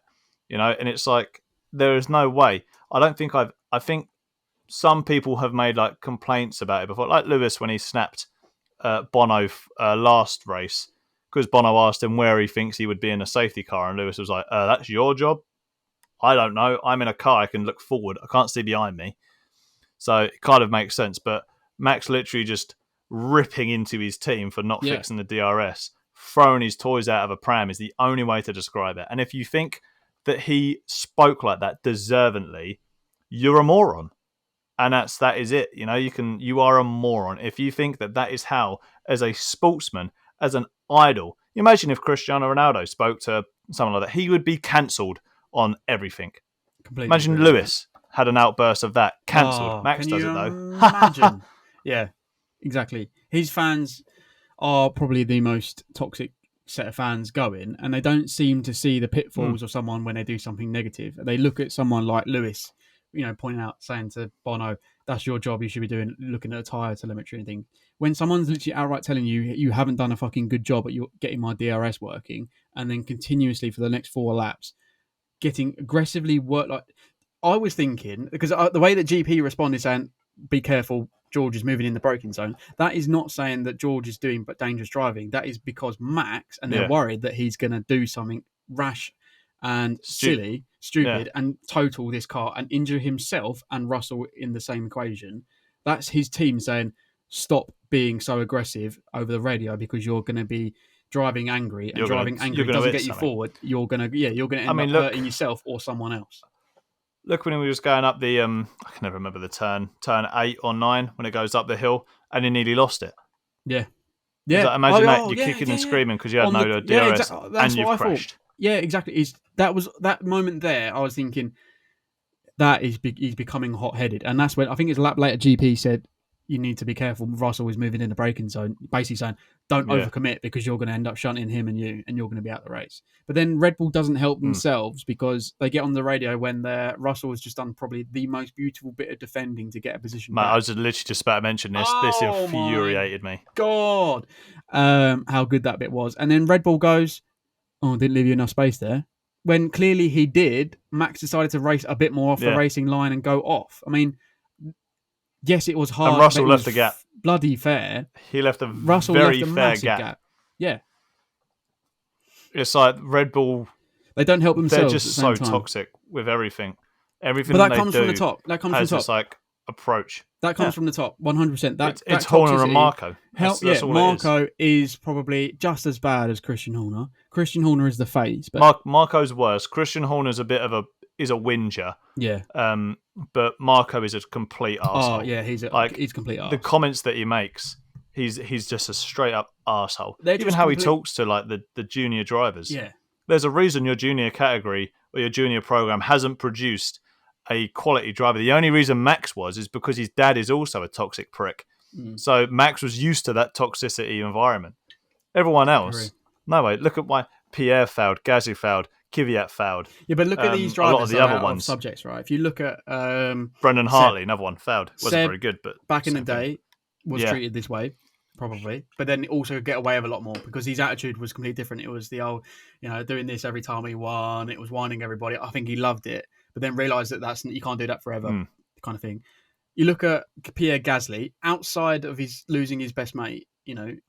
And it's like, there is no way. I think some people have made like complaints about it before, like Lewis when he snapped Bono last race, because Bono asked him where he thinks he would be in a safety car, and Lewis was like, that's your job. I don't know. I'm in a car. I can look forward. I can't see behind me. So it kind of makes sense. But Max literally just ripping into his team for not fixing the DRS, throwing his toys out of a pram is the only way to describe it. And if you think that he spoke like that deservedly, you're a moron. And that is it. You are a moron. If you think that is how, as a sportsman, as an idol, imagine if Cristiano Ronaldo spoke to someone like that, he would be cancelled on everything. Completely imagine Lewis had an outburst of that. Cancelled. Max does it though. Imagine. Yeah, exactly. His fans are probably the most toxic set of fans going, and they don't seem to see the pitfalls of someone when they do something negative. They look at someone like Lewis, pointing out, saying to Bono, that's your job, you should be looking at a tyre telemetry and things. When someone's literally outright telling you, you haven't done a fucking good job at getting my DRS working, and then continuously for the next 4 laps, getting aggressively I was thinking, because the way that GP responded saying, be careful, George is moving in the braking zone, that is not saying that George is doing but dangerous driving. That is because Max, and they're worried that he's going to do something rash and stupid, and total this car and injure himself and Russell in the same equation. That's his team saying, stop being so aggressive over the radio because you're going to be driving angry, and driving angry doesn't get you forward. You're gonna end up hurting yourself or someone else. Look when he was going up the I can never remember the turn 8 or 9 when it goes up the hill, and he nearly lost it. Yeah. Like, imagine you're kicking and screaming because you had no DRS and you've crashed. Yeah, exactly. That was that moment there. I was thinking that he's becoming hot-headed, and that's when I think it's a lap later. GP said, you need to be careful. Russell is moving in the braking zone, basically saying, don't overcommit because you're going to end up shunting him and you're going to be out of the race. But then Red Bull doesn't help themselves because they get on the radio when Russell has just done probably the most beautiful bit of defending to get a position back. I was literally just about to mention this. This infuriated me. God, how good that bit was. And then Red Bull goes, didn't leave you enough space there. When clearly he did, Max decided to race a bit more off the racing line and go off. I mean, yes, it was hard. And Russell left the gap. Bloody fair. He left very fair gap. Yeah. It's like Red Bull. They don't help themselves. They're just so toxic with everything. Everything but that comes from the top. That comes from the top. This like approach. That comes from the top, 100%. It's Horner and Marco. That's Marco is probably just as bad as Christian Horner. Christian Horner is the face, but Marco's worse. Christian Horner's a bit of a whinger. Yeah. But Marco is a complete arsehole. Oh yeah, he's complete arsehole. The comments that he makes, he's just a straight up arsehole. Even how he talks to like the junior drivers. Yeah. There's a reason your junior category or your junior program hasn't produced a quality driver. The only reason Max is because his dad is also a toxic prick. So Max was used to that toxicity environment. Everyone else, no way. Look at why Pierre failed, Gasly failed, Kvyat fouled. Yeah, but look at these A drivers. lot of the other ones. Subjects, right? If you look at Brendan Hartley, another one fouled. Wasn't very good, but back in the day was Yeah. treated this way, probably. But then also get away with a lot more because his attitude was completely different. It was the old, doing this every time he won. It was whining everybody. I think he loved it, but then realised that you can't do that forever, kind of thing. You look at Pierre Gasly, outside of his losing his best mate,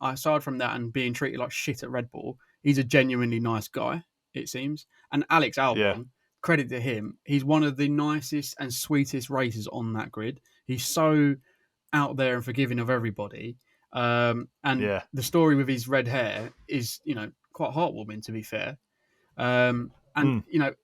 aside from that and being treated like shit at Red Bull, he's a genuinely nice guy, it seems. And Alex Albon, credit to him, he's one of the nicest and sweetest racers on that grid. He's so out there and forgiving of everybody. The story with his red hair is, quite heartwarming, to be fair.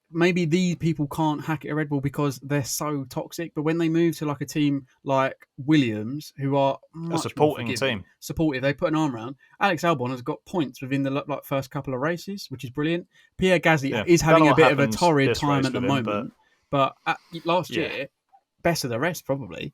Maybe these people can't hack it at Red Bull because they're so toxic. But when they move to like a team like Williams, who are much a supporting more team, supportive, they put an arm around. Alex Albon has got points within the first couple of races, which is brilliant. Pierre Gasly is having a bit of a torrid time at the moment, but last year, best of the rest probably.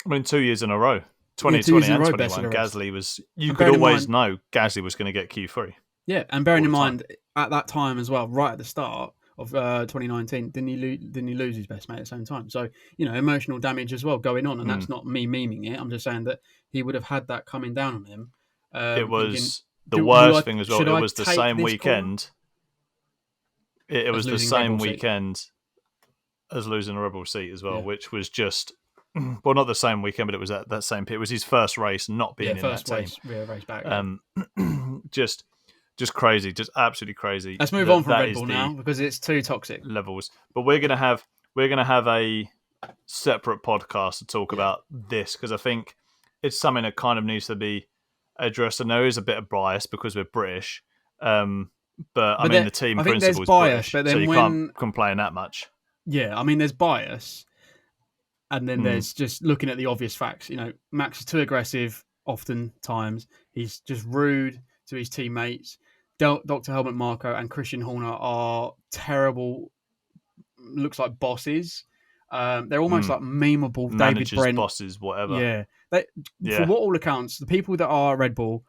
I mean, 2 years in a row, 2020 and 21, Gasly was. You could always know Gasly was going to get Q3. Yeah, and bearing in mind at that time as well, right at the start of 2019, didn't he lose his best mate at the same time? So emotional damage as well going on, and that's not me memeing it. I'm just saying that he would have had that coming down on him. It was the worst thing as well. It was the same weekend. It was the same weekend as losing a Red Bull seat as well, which was just. Well, not the same weekend, but it was at that same pit. It was his first race, not being in that team. Race back. Just crazy, just absolutely crazy. Let's move on from Red Bull now because it's too toxic levels. But we're gonna have a separate podcast to talk about this because I think it's something that kind of needs to be addressed. And there is a bit of bias because we're British, but I mean the team principle is bias, British, so you can't complain that much. Yeah, I mean there's bias, and then there's just looking at the obvious facts. Max is too aggressive. Oftentimes he's just rude to his teammates. Dr. Helmut Marko and Christian Horner are terrible, looks like bosses. They're almost like memeable Managers, David Brent. bosses, whatever. For what all accounts, the people that are at Red Bull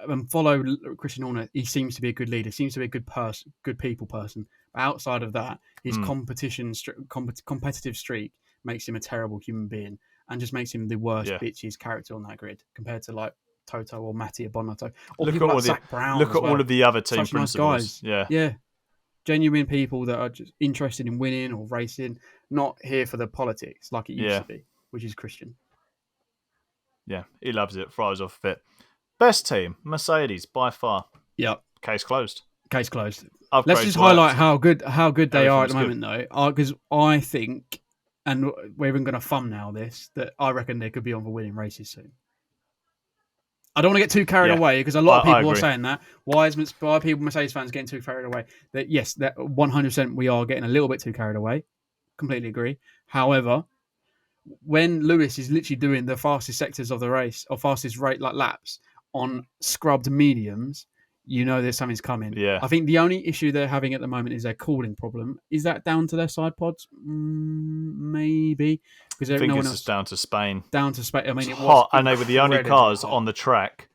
and follow Christian Horner, he seems to be a good leader, seems to be a good person, good people person. But outside of that, his competitive streak makes him a terrible human being and just makes him the worst bitches character on that grid compared to like Toto or Mattia Bonotto. Or look at like Zach Brown. Look at all of the other team principals. Nice guys. Genuine people that are just interested in winning or racing, not here for the politics like it used to be, which is Christian. Yeah, he loves it. Fries off of it. Best team, Mercedes by far. Yep. Case closed. Case closed. Upgrades Let's just highlight how good they are at the moment, though, because I think, and we're even going to thumbnail this, that I reckon they could be on for winning races soon. I don't want to get too carried away because a lot of people are saying that. Why are people, Mercedes fans, getting too carried away? That yes, that 100% we are getting a little bit too carried away. Completely agree. However, when Lewis is literally doing the fastest sectors of the race or fastest rate like laps on scrubbed mediums, there's something's coming. Yeah. I think the only issue they're having at the moment is their cooling problem. Is that down to their side pods? Maybe. Because I think it's just down to Spain. Down to Spain. I mean, it was hot, and they were the only cars on the track.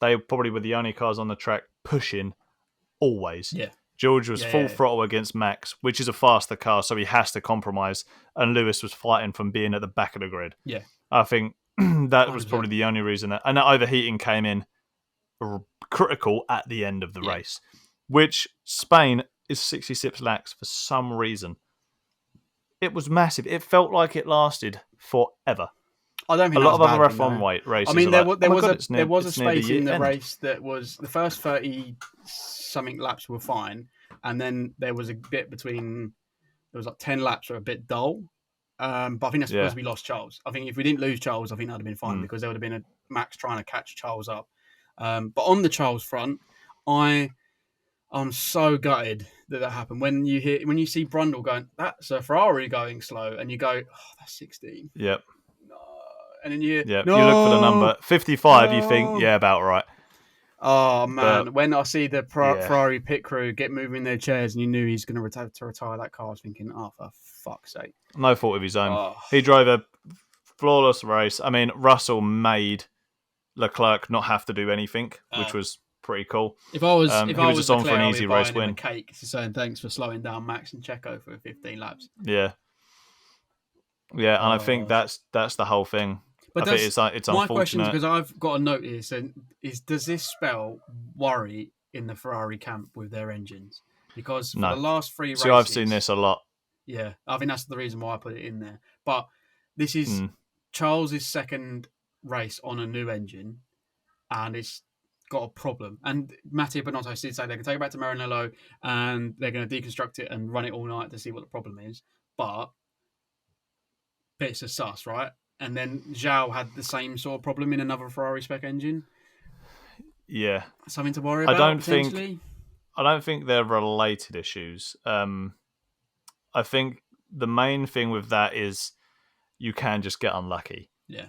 They probably were the only cars on the track pushing always. Yeah. George was full throttle against Max, which is a faster car, so he has to compromise. And Lewis was fighting from being at the back of the grid. Yeah. I think that was probably the only reason. And that overheating came in critical at the end of the race, which Spain is 66 laps for some reason. It was massive. It felt like it lasted forever. I don't think a lot of other F1 races. I mean, there was a space in the race that was the first 30 something laps were fine, and then there was a bit between. There was like 10 laps were a bit dull, but I think that's because we lost Charles. I think if we didn't lose Charles, I think that would have been fine because there would have been a Max trying to catch Charles up. But on the Charles front, I'm so gutted that happened. When you see Brundle going, that's a Ferrari going slow, and you go, oh, that's 16. Yep. No. And then you look for the number 55. You think, about right. Oh man, but when I see the Ferrari pit crew get moving their chairs, and you knew he's going to retire that car, I was thinking, oh, for fuck's sake. No fault of his own. He drove a flawless race. I mean, Russell made Leclerc not have to do anything, which was pretty cool. If I was, he was just on for an easy race I'd be buying him win. a cake saying thanks for slowing down Max and Checo for 15 laps. Yeah, and I think that's the whole thing. But I think it's my unfortunate. question, because I've got a note here, is does this spell worry in the Ferrari camp with their engines? Because for the last 3 races... See, I've seen this a lot. Yeah, I think that's the reason why I put it in there. But this is Charles' second race on a new engine, and it's got a problem. And Mattia Binotto did say they're going to take it back to Maranello and they're going to deconstruct it and run it all night to see what the problem is. But bits of sus, right? And then Zhao had the same sort of problem in another Ferrari spec engine. Yeah, something to worry about. I don't think they're related issues. I think the main thing with that is you can just get unlucky. Yeah,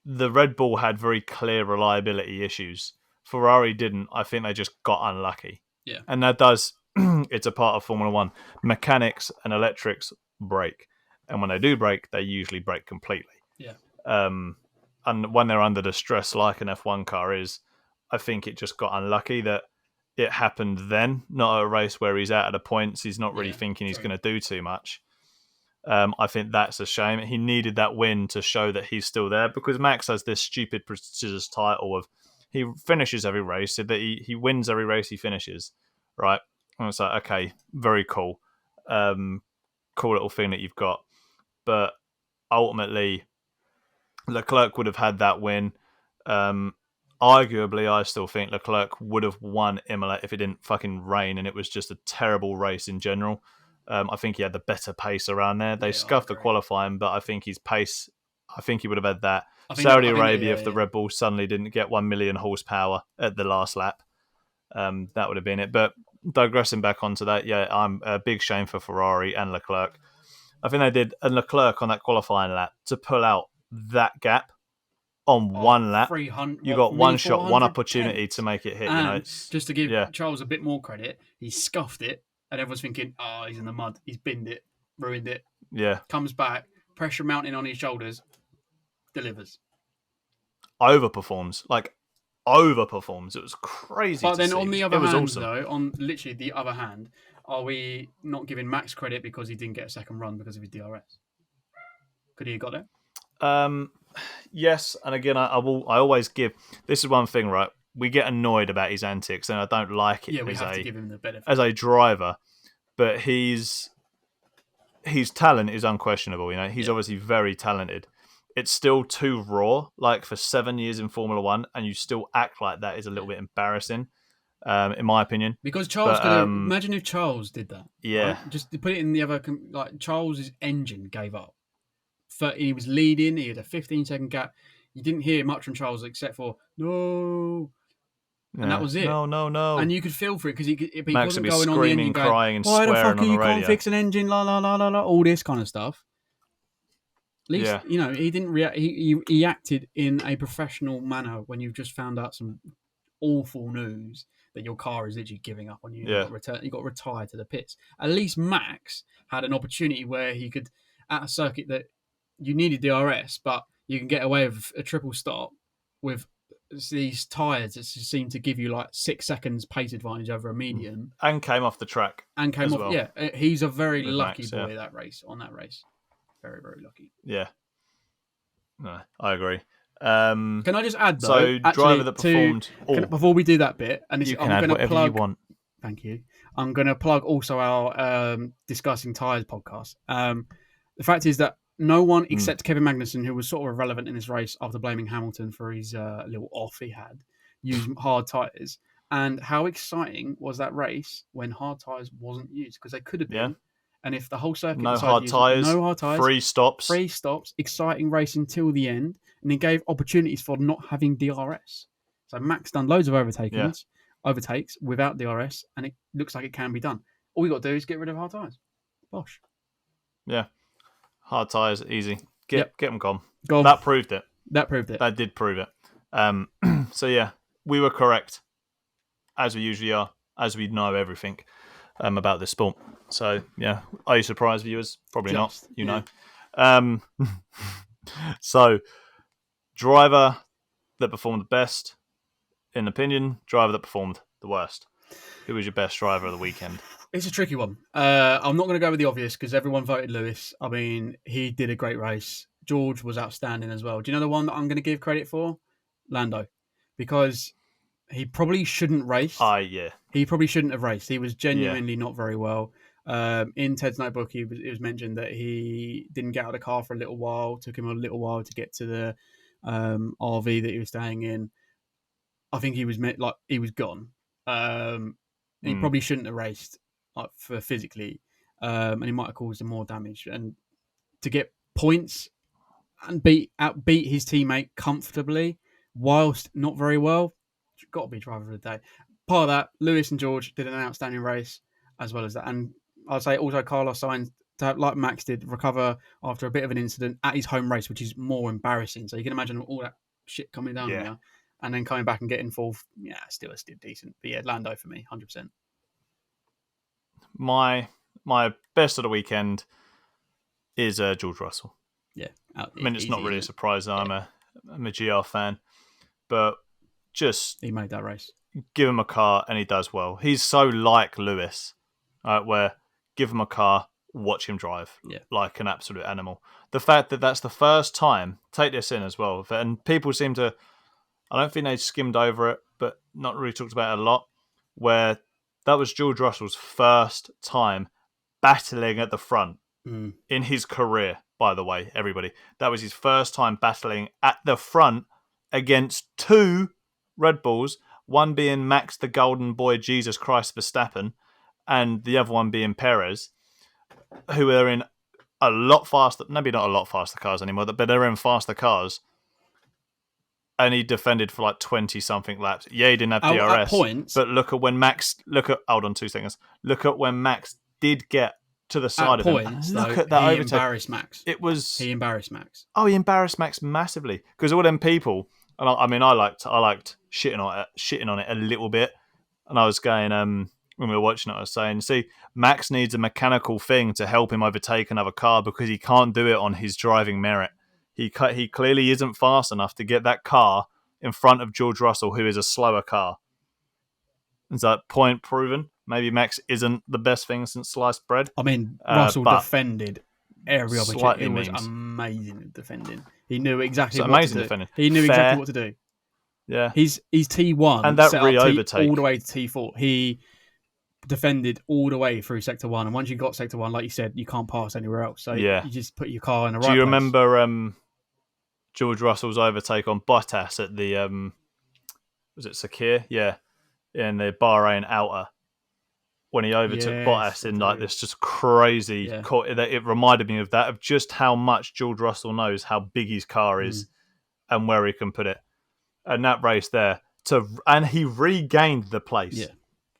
the Red Bull had very clear reliability issues. Ferrari didn't. I think they just got unlucky. Yeah, and that does. It's a part of Formula One. Mechanics and electrics break. And when they do break, they usually break completely. Yeah. And when they're under the stress like an F1 car is, I think it just got unlucky that it happened then, not at a race where he's out of the points. He's not really thinking he's going to do too much. I think that's a shame. He needed that win to show that he's still there, because Max has this stupid prestigious title of he finishes every race, so that he wins every race he finishes, right? And it's like, okay, very cool. Cool little thing that you've got. But ultimately, Leclerc would have had that win. Arguably, I still think Leclerc would have won Imola if it didn't fucking rain and it was just a terrible race in general. I think he had the better pace around there. They scuffed the qualifying, but I think his pace, I think he would have had that. Saudi Arabia, if the Red Bull suddenly didn't get 1 million horsepower at the last lap, that would have been it. But digressing back onto that, I'm a big shame for Ferrari and Leclerc. I think they did, and Leclerc on that qualifying lap, to pull out that gap on one lap. You got one shot, one opportunity to make it hit. And just to give Charles a bit more credit, he scuffed it, and everyone's thinking, he's in the mud, he's binned it, ruined it. Yeah. Comes back, pressure mounting on his shoulders, delivers. Overperforms. It was crazy. But then on the other hand, awesome. though, on literally the other hand, are we not giving Max credit because he didn't get a second run because of his DRS? Could he have got it? Yes, and again, I always give. This is one thing, right? We get annoyed about his antics, and I don't like it. Yeah, we have to give him the benefit as a driver, but his talent is unquestionable. He's obviously very talented. It's still too raw. Like, for 7 years in Formula One, and you still act like that is a little bit embarrassing, in my opinion. Because Charles imagine if Charles did that. Yeah, right? Just to put it in the other, like, Charles's engine gave up. He was leading. He had a 15-second gap. You didn't hear much from Charles except for no, and that was it. No. And you could feel for it because he Max wasn't would be going screaming, on the engine, crying, and why swearing the fuck on the you radio. can't fix an engine? La la la la la. All this kind of stuff. At least he didn't react. He acted in a professional manner when you've just found out some awful news that your car is literally giving up on you. Yeah. You got retired to the pits. At least Max had an opportunity where he could, at a circuit that you needed DRS, but you can get away with a triple stop with these tyres that seem to give you like 6 seconds pace advantage over a medium. And came off the track. And came off. Well. Yeah, he's a very lucky Max, boy on that race. Very, very lucky. Yeah. No, I agree. Can I just add, though? So, driver that performed... before we do that bit... and you can add whatever you want. Thank you. I'm going to plug also our Discussing Tyres podcast. The fact is that no one except Kevin Magnussen, who was sort of irrelevant in this race after blaming Hamilton for his little off he had, used hard tyres. And how exciting was that race when hard tyres wasn't used? Because they could have been... Yeah. And if the whole circuit no hard tyres, 3 stops, exciting race until the end, and he gave opportunities for not having DRS. So Max done loads of overtakes without DRS, and it looks like it can be done. All we got to do is get rid of hard tyres. Bosh. Yeah, hard tyres, easy. Get them gone. That proved it. That did prove it. So yeah, we were correct, as we usually are, as we know everything about this sport. So, yeah. Are you surprised, viewers? Probably not, know. So, driver that performed the best, in opinion, driver that performed the worst? Who was your best driver of the weekend? It's a tricky one. I'm not going to go with the obvious because everyone voted Lewis. I mean, he did a great race. George was outstanding as well. Do you know the one that I'm going to give credit for? Lando. Because he probably shouldn't race. Yeah. He probably shouldn't have raced. He was genuinely Yeah. not very well. In Ted's notebook, it was mentioned that he didn't get out of the car for a little while. Took him a little while to get to the RV that he was staying in. I think he was gone. He probably shouldn't have raced for physically, and he might have caused him more damage. And to get points and outbeat his teammate comfortably whilst not very well, got to be driver of the day. Part of that, Lewis and George did an outstanding race as well as that, and I'd say also Carlos Sainz, like Max did, recover after a bit of an incident at his home race, which is more embarrassing. So you can imagine all that shit coming down on you, and then coming back and getting fourth. Yeah, still decent. But yeah, Lando for me, 100%. My best of the weekend is George Russell. Yeah, I mean, it's not really a surprise. I'm a GR fan, but just he made that race. Give him a car and he does well. He's so like Lewis, where give him a car, watch him drive like an absolute animal. The fact that that's the first time, take this in as well, and people seem to, I don't think they skimmed over it, but not really talked about it a lot, where that was George Russell's first time battling at the front in his career, by the way, everybody. That was his first time battling at the front against two Red Bulls, one being Max the Golden Boy Jesus Christ Verstappen, and the other one being Perez, who are in a lot faster, maybe not a lot faster cars anymore, but they're in faster cars. And he defended for like 20-something laps. Yeah, he didn't have DRS. At points, but hold on 2 seconds. Look at when Max did get to the side of points, him. Look at that overtake. He embarrassed Max. He embarrassed Max. Oh, he embarrassed Max massively. Because all them people, and I liked shitting on it a little bit. And I was going, when we were watching it, I was saying, see, Max needs a mechanical thing to help him overtake another car because he can't do it on his driving merit. He clearly isn't fast enough to get that car in front of George Russell, who is a slower car. Is that point proven? Maybe Max isn't the best thing since sliced bread. I mean, Russell defended every opportunity. It was amazing defending. He knew exactly what to do. Defending. He knew exactly what to do. Yeah. He's T1 and that re-overtake all the way to T4. He defended all the way through Sector 1. And once you got Sector 1, like you said, you can't pass anywhere else. So you just put your car in the right place. Do you remember George Russell's overtake on Bottas at the, was it Sakir? Yeah. In the Bahrain Outer. When he overtook Bottas in like this just crazy... It reminded me of that, of just how much George Russell knows how big his car is and where he can put it. And that race there, and he regained the place. Yeah.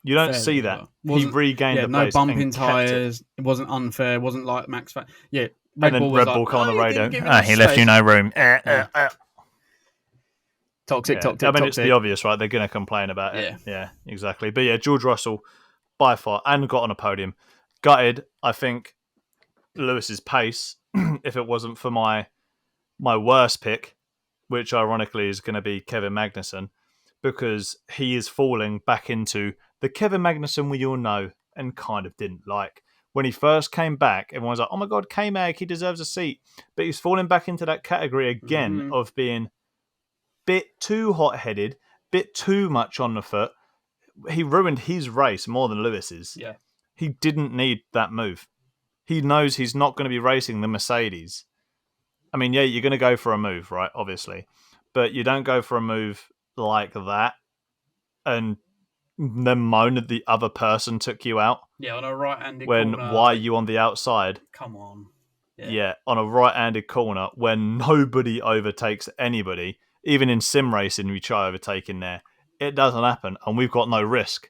You don't see that. He regained the place. No bumping tyres. It wasn't unfair. It wasn't like Max. Yeah. Red Bull come on the radio. He left you no room. Toxic. I mean, it's the obvious, right? They're going to complain about it. Yeah, exactly. But yeah, George Russell, by far, and got on a podium. Gutted, I think, Lewis's pace, if it wasn't for my worst pick, which ironically is going to be Kevin Magnussen, because he is falling back into the Kevin Magnussen we all know and kind of didn't like. When he first came back, everyone was like, oh my God, K-Mag, he deserves a seat. But he's falling back into that category again of being bit too hot-headed, bit too much on the foot. He ruined his race more than Lewis's. Yeah. He didn't need that move. He knows he's not going to be racing the Mercedes. I mean, yeah, you're going to go for a move, right? Obviously. But you don't go for a move like that and then moan that the other person took you out. Yeah, on a right-handed corner. Why are you on the outside? Come on. Yeah, on a right-handed corner when nobody overtakes anybody. Even in sim racing, we try overtaking there. It doesn't happen, and we've got no risk.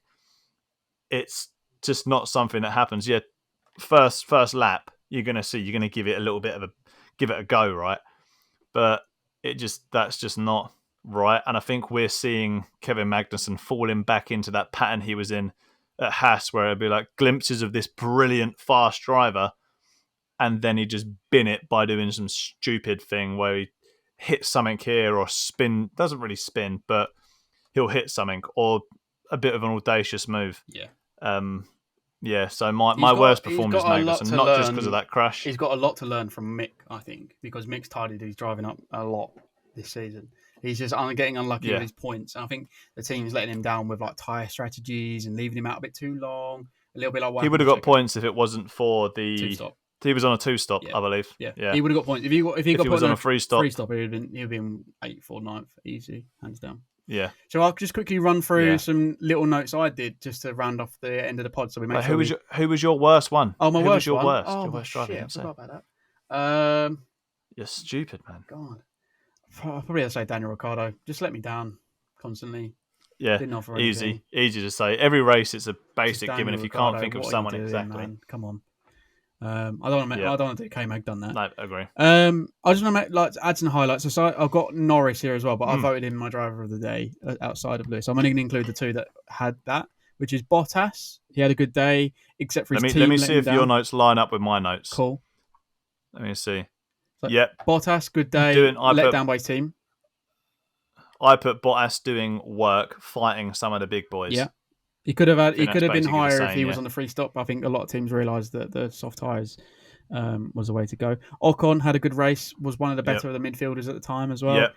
It's just not something that happens. Yeah, first lap, you're going to give it a little bit of give it a go, right? But that's just not right. And I think we're seeing Kevin Magnussen falling back into that pattern he was in at Haas, where it'd be like glimpses of this brilliant fast driver, and then he just bin it by doing some stupid thing where he hits something here or doesn't really spin, but he'll hit something or a bit of an audacious move. Yeah. So my worst performance is Magnussen, not just because of that crash. He's got a lot to learn from Mick, I think, because Mick's tidied his driving up a lot this season. He's just getting unlucky with his points. And I think the team's letting him down with like tyre strategies and leaving him out a bit too long. A little bit like what he would have got points if it wasn't for the two-stop. He was on a 2-stop, I believe. Yeah. He would have got points if he was on a 3-stop. He'd have been 8th or 9th, easy, hands down. Yeah. So I'll just quickly run through some little notes I did just to round off the end of the pod. So we make sure. Who was your worst one? Oh, my worst was your one. Worst? Oh, your worst driver, shit! I forgot about that. You're stupid, man. God, I'll probably have to say Daniel Ricciardo. Just let me down constantly. Yeah, didn't offer easy to say. Every race, it's a basic given. If you Ricciardo, can't think of someone exactly, man? Come on. I don't want to do K-Mag done that. No, I agree. I just want to add some highlights. So I've got Norris here as well, but I voted in my driver of the day outside of Lewis. I'm only going to include the two that had that, which is Bottas. He had a good day, except for his team. Let me see if your notes line up with my notes. Cool. Let me see. So, Bottas, good day. Let down by his team. I put Bottas doing work, fighting some of the big boys. Yeah. He could have been higher if he was on the free stop. I think a lot of teams realised that the soft tyres was the way to go. Ocon had a good race, was one of the better of the midfielders at the time as well.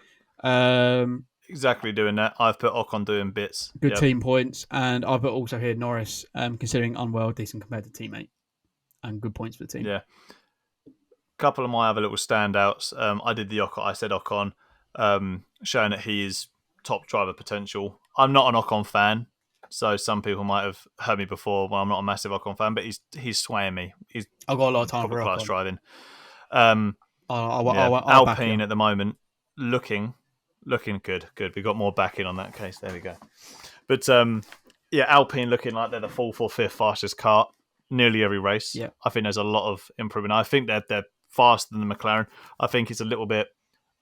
Exactly doing that. I've put Ocon doing bits. Good team points. And I've put also here Norris, considering unwell, decent compared to teammate. And good points for the team. Yeah. A couple of my other little standouts. I did the Ocon. I said Ocon, showing that he is top driver potential. I'm not an Ocon fan. So some people might have heard me before. Well, I'm not a massive Ocon fan, but he's swaying me. I've got a lot of time for class Ocon. driving. I'll Alpine at the moment looking good. We got more backing on that case. There we go. But Alpine looking like they're the 4th or 5th fastest car nearly every race. Yeah. I think there's a lot of improvement. I think they're faster than the McLaren. I think it's a little bit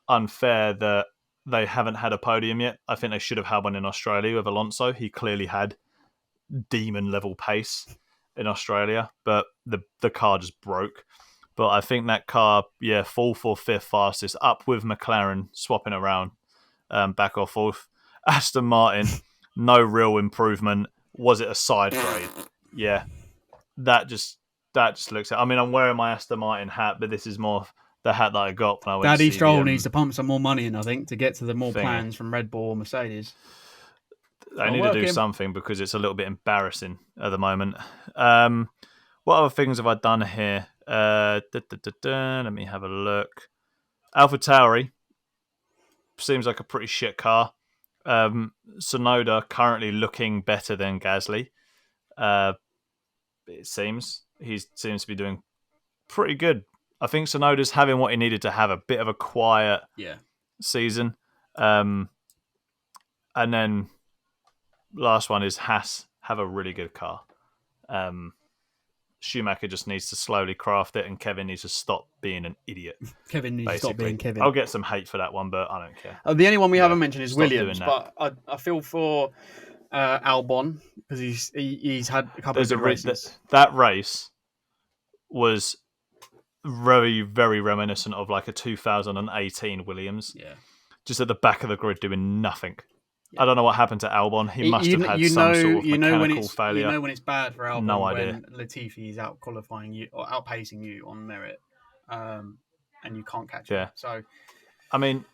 unfair that they haven't had a podium yet. I think they should have had one in Australia with Alonso. He clearly had demon level pace in Australia, but the car just broke. But I think that car, 4th or 5th fastest, up with McLaren swapping around back or forth. Aston Martin, no real improvement. Was it a side grade? Yeah, that just looks. I mean, I'm wearing my Aston Martin hat, but this is more the hat that I got when I went. Daddy Stroll needs to pump some more money in, I think, to get to the more plans from Red Bull or Mercedes. They need to do something because it's a little bit embarrassing at the moment. What other things have I done here? Let me have a look. AlphaTauri seems like a pretty shit car. Tsunoda currently looking better than Gasly. It seems he seems to be doing pretty good. I think Tsunoda's having what he needed to have, a bit of a quiet season. And then last one is Haas have a really good car. Schumacher just needs to slowly craft it, and Kevin needs to stop being an idiot. Kevin needs to stop being Kevin. I'll get some hate for that one, but I don't care. The only one we haven't mentioned is Williams, but I feel for Albon because he's had a couple of good races. That race was very, very reminiscent of like a 2018 Williams. Yeah. Just at the back of the grid doing nothing. Yeah. I don't know what happened to Albon. He must have had some sort of mechanical failure. You know when it's bad for Albon when Latifi is out qualifying you or outpacing you on merit, and you can't catch him. So, I mean,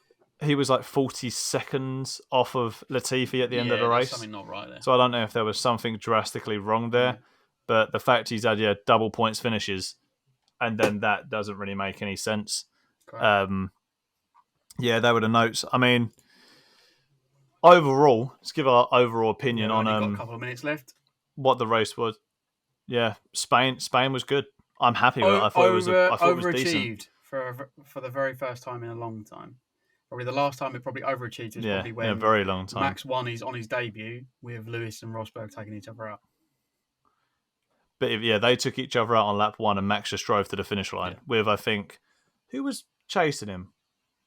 he was like 40 seconds off of Latifi at the end of the race. Something not right there. So I don't know if there was something drastically wrong there, but the fact he's had double points finishes, and then that doesn't really make any sense. They were the notes. I mean, overall, let's give our overall opinion on got a couple of minutes left. What the race was. Yeah, Spain was good. I'm happy with it. I thought it was decent. For the very first time in a long time. Probably the last time it probably overachieved was probably when in a very long time. Max won on his debut with Lewis and Rosberg taking each other out. But they took each other out on lap 1 and Max just drove to the finish line with, I think, who was chasing him?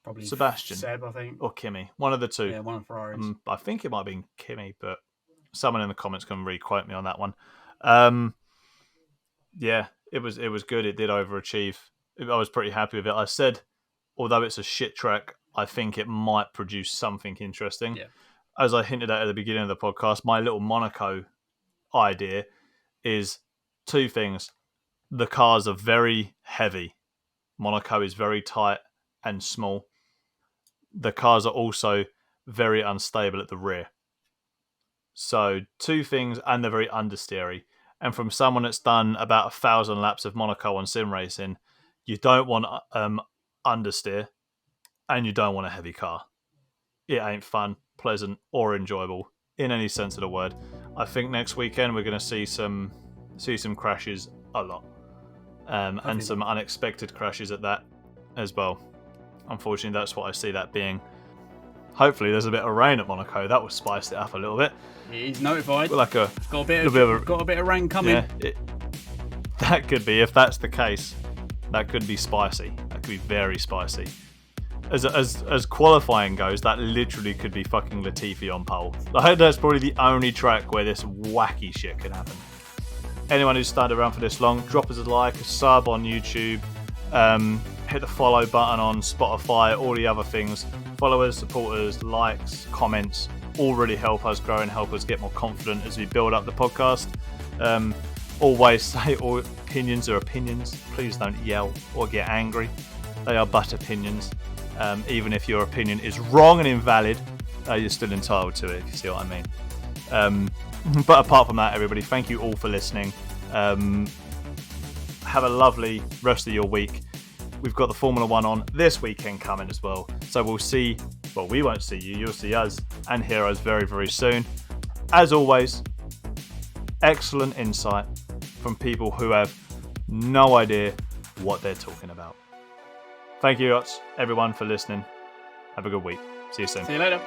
Probably Sebastian. Seb, I think. Or Kimi. One of the two. Yeah, one of Ferraris. I think it might have been Kimi, but someone in the comments can re-quote me on that one. It was good. It did overachieve. I was pretty happy with it. I said, although it's a shit track, I think it might produce something interesting. as I hinted at the beginning of the podcast, my little Monaco idea is two things. The cars are very heavy. Monaco is very tight and small. The cars are also very unstable at the rear. So two things, and they're very understeery. And from someone that's done about 1,000 laps of Monaco on sim racing, you don't want understeer, and you don't want a heavy car. It ain't fun, pleasant, or enjoyable in any sense of the word. I think next weekend we're going to see some crashes a lot, and some unexpected crashes at that as well. Unfortunately, that's what I see that being. Hopefully, there's a bit of rain at Monaco. That will spice it up a little bit. He's notified. Like got a bit of rain coming. Yeah, that could be, if that's the case, that could be spicy. That could be very spicy. As qualifying goes, that literally could be fucking Latifi on pole. Like, that's probably the only track where this wacky shit can happen. Anyone who's stayed around for this long, drop us a like, a sub on YouTube, hit the follow button on Spotify, all the other things. Followers, supporters, likes, comments, all really help us grow and help us get more confident as we build up the podcast. Always say all opinions are opinions. Please don't yell or get angry. They are but opinions. Even if your opinion is wrong and invalid, you're still entitled to it, if you see what I mean. But apart from that, everybody, thank you all for listening. Have a lovely rest of your week. We've got the Formula 1 on this weekend coming as well. So we'll see, well, we won't see you, you'll see us and hear us very, very soon. As always, excellent insight from people who have no idea what they're talking about. Thank you, everyone, for listening. Have a good week. See you soon. See you later.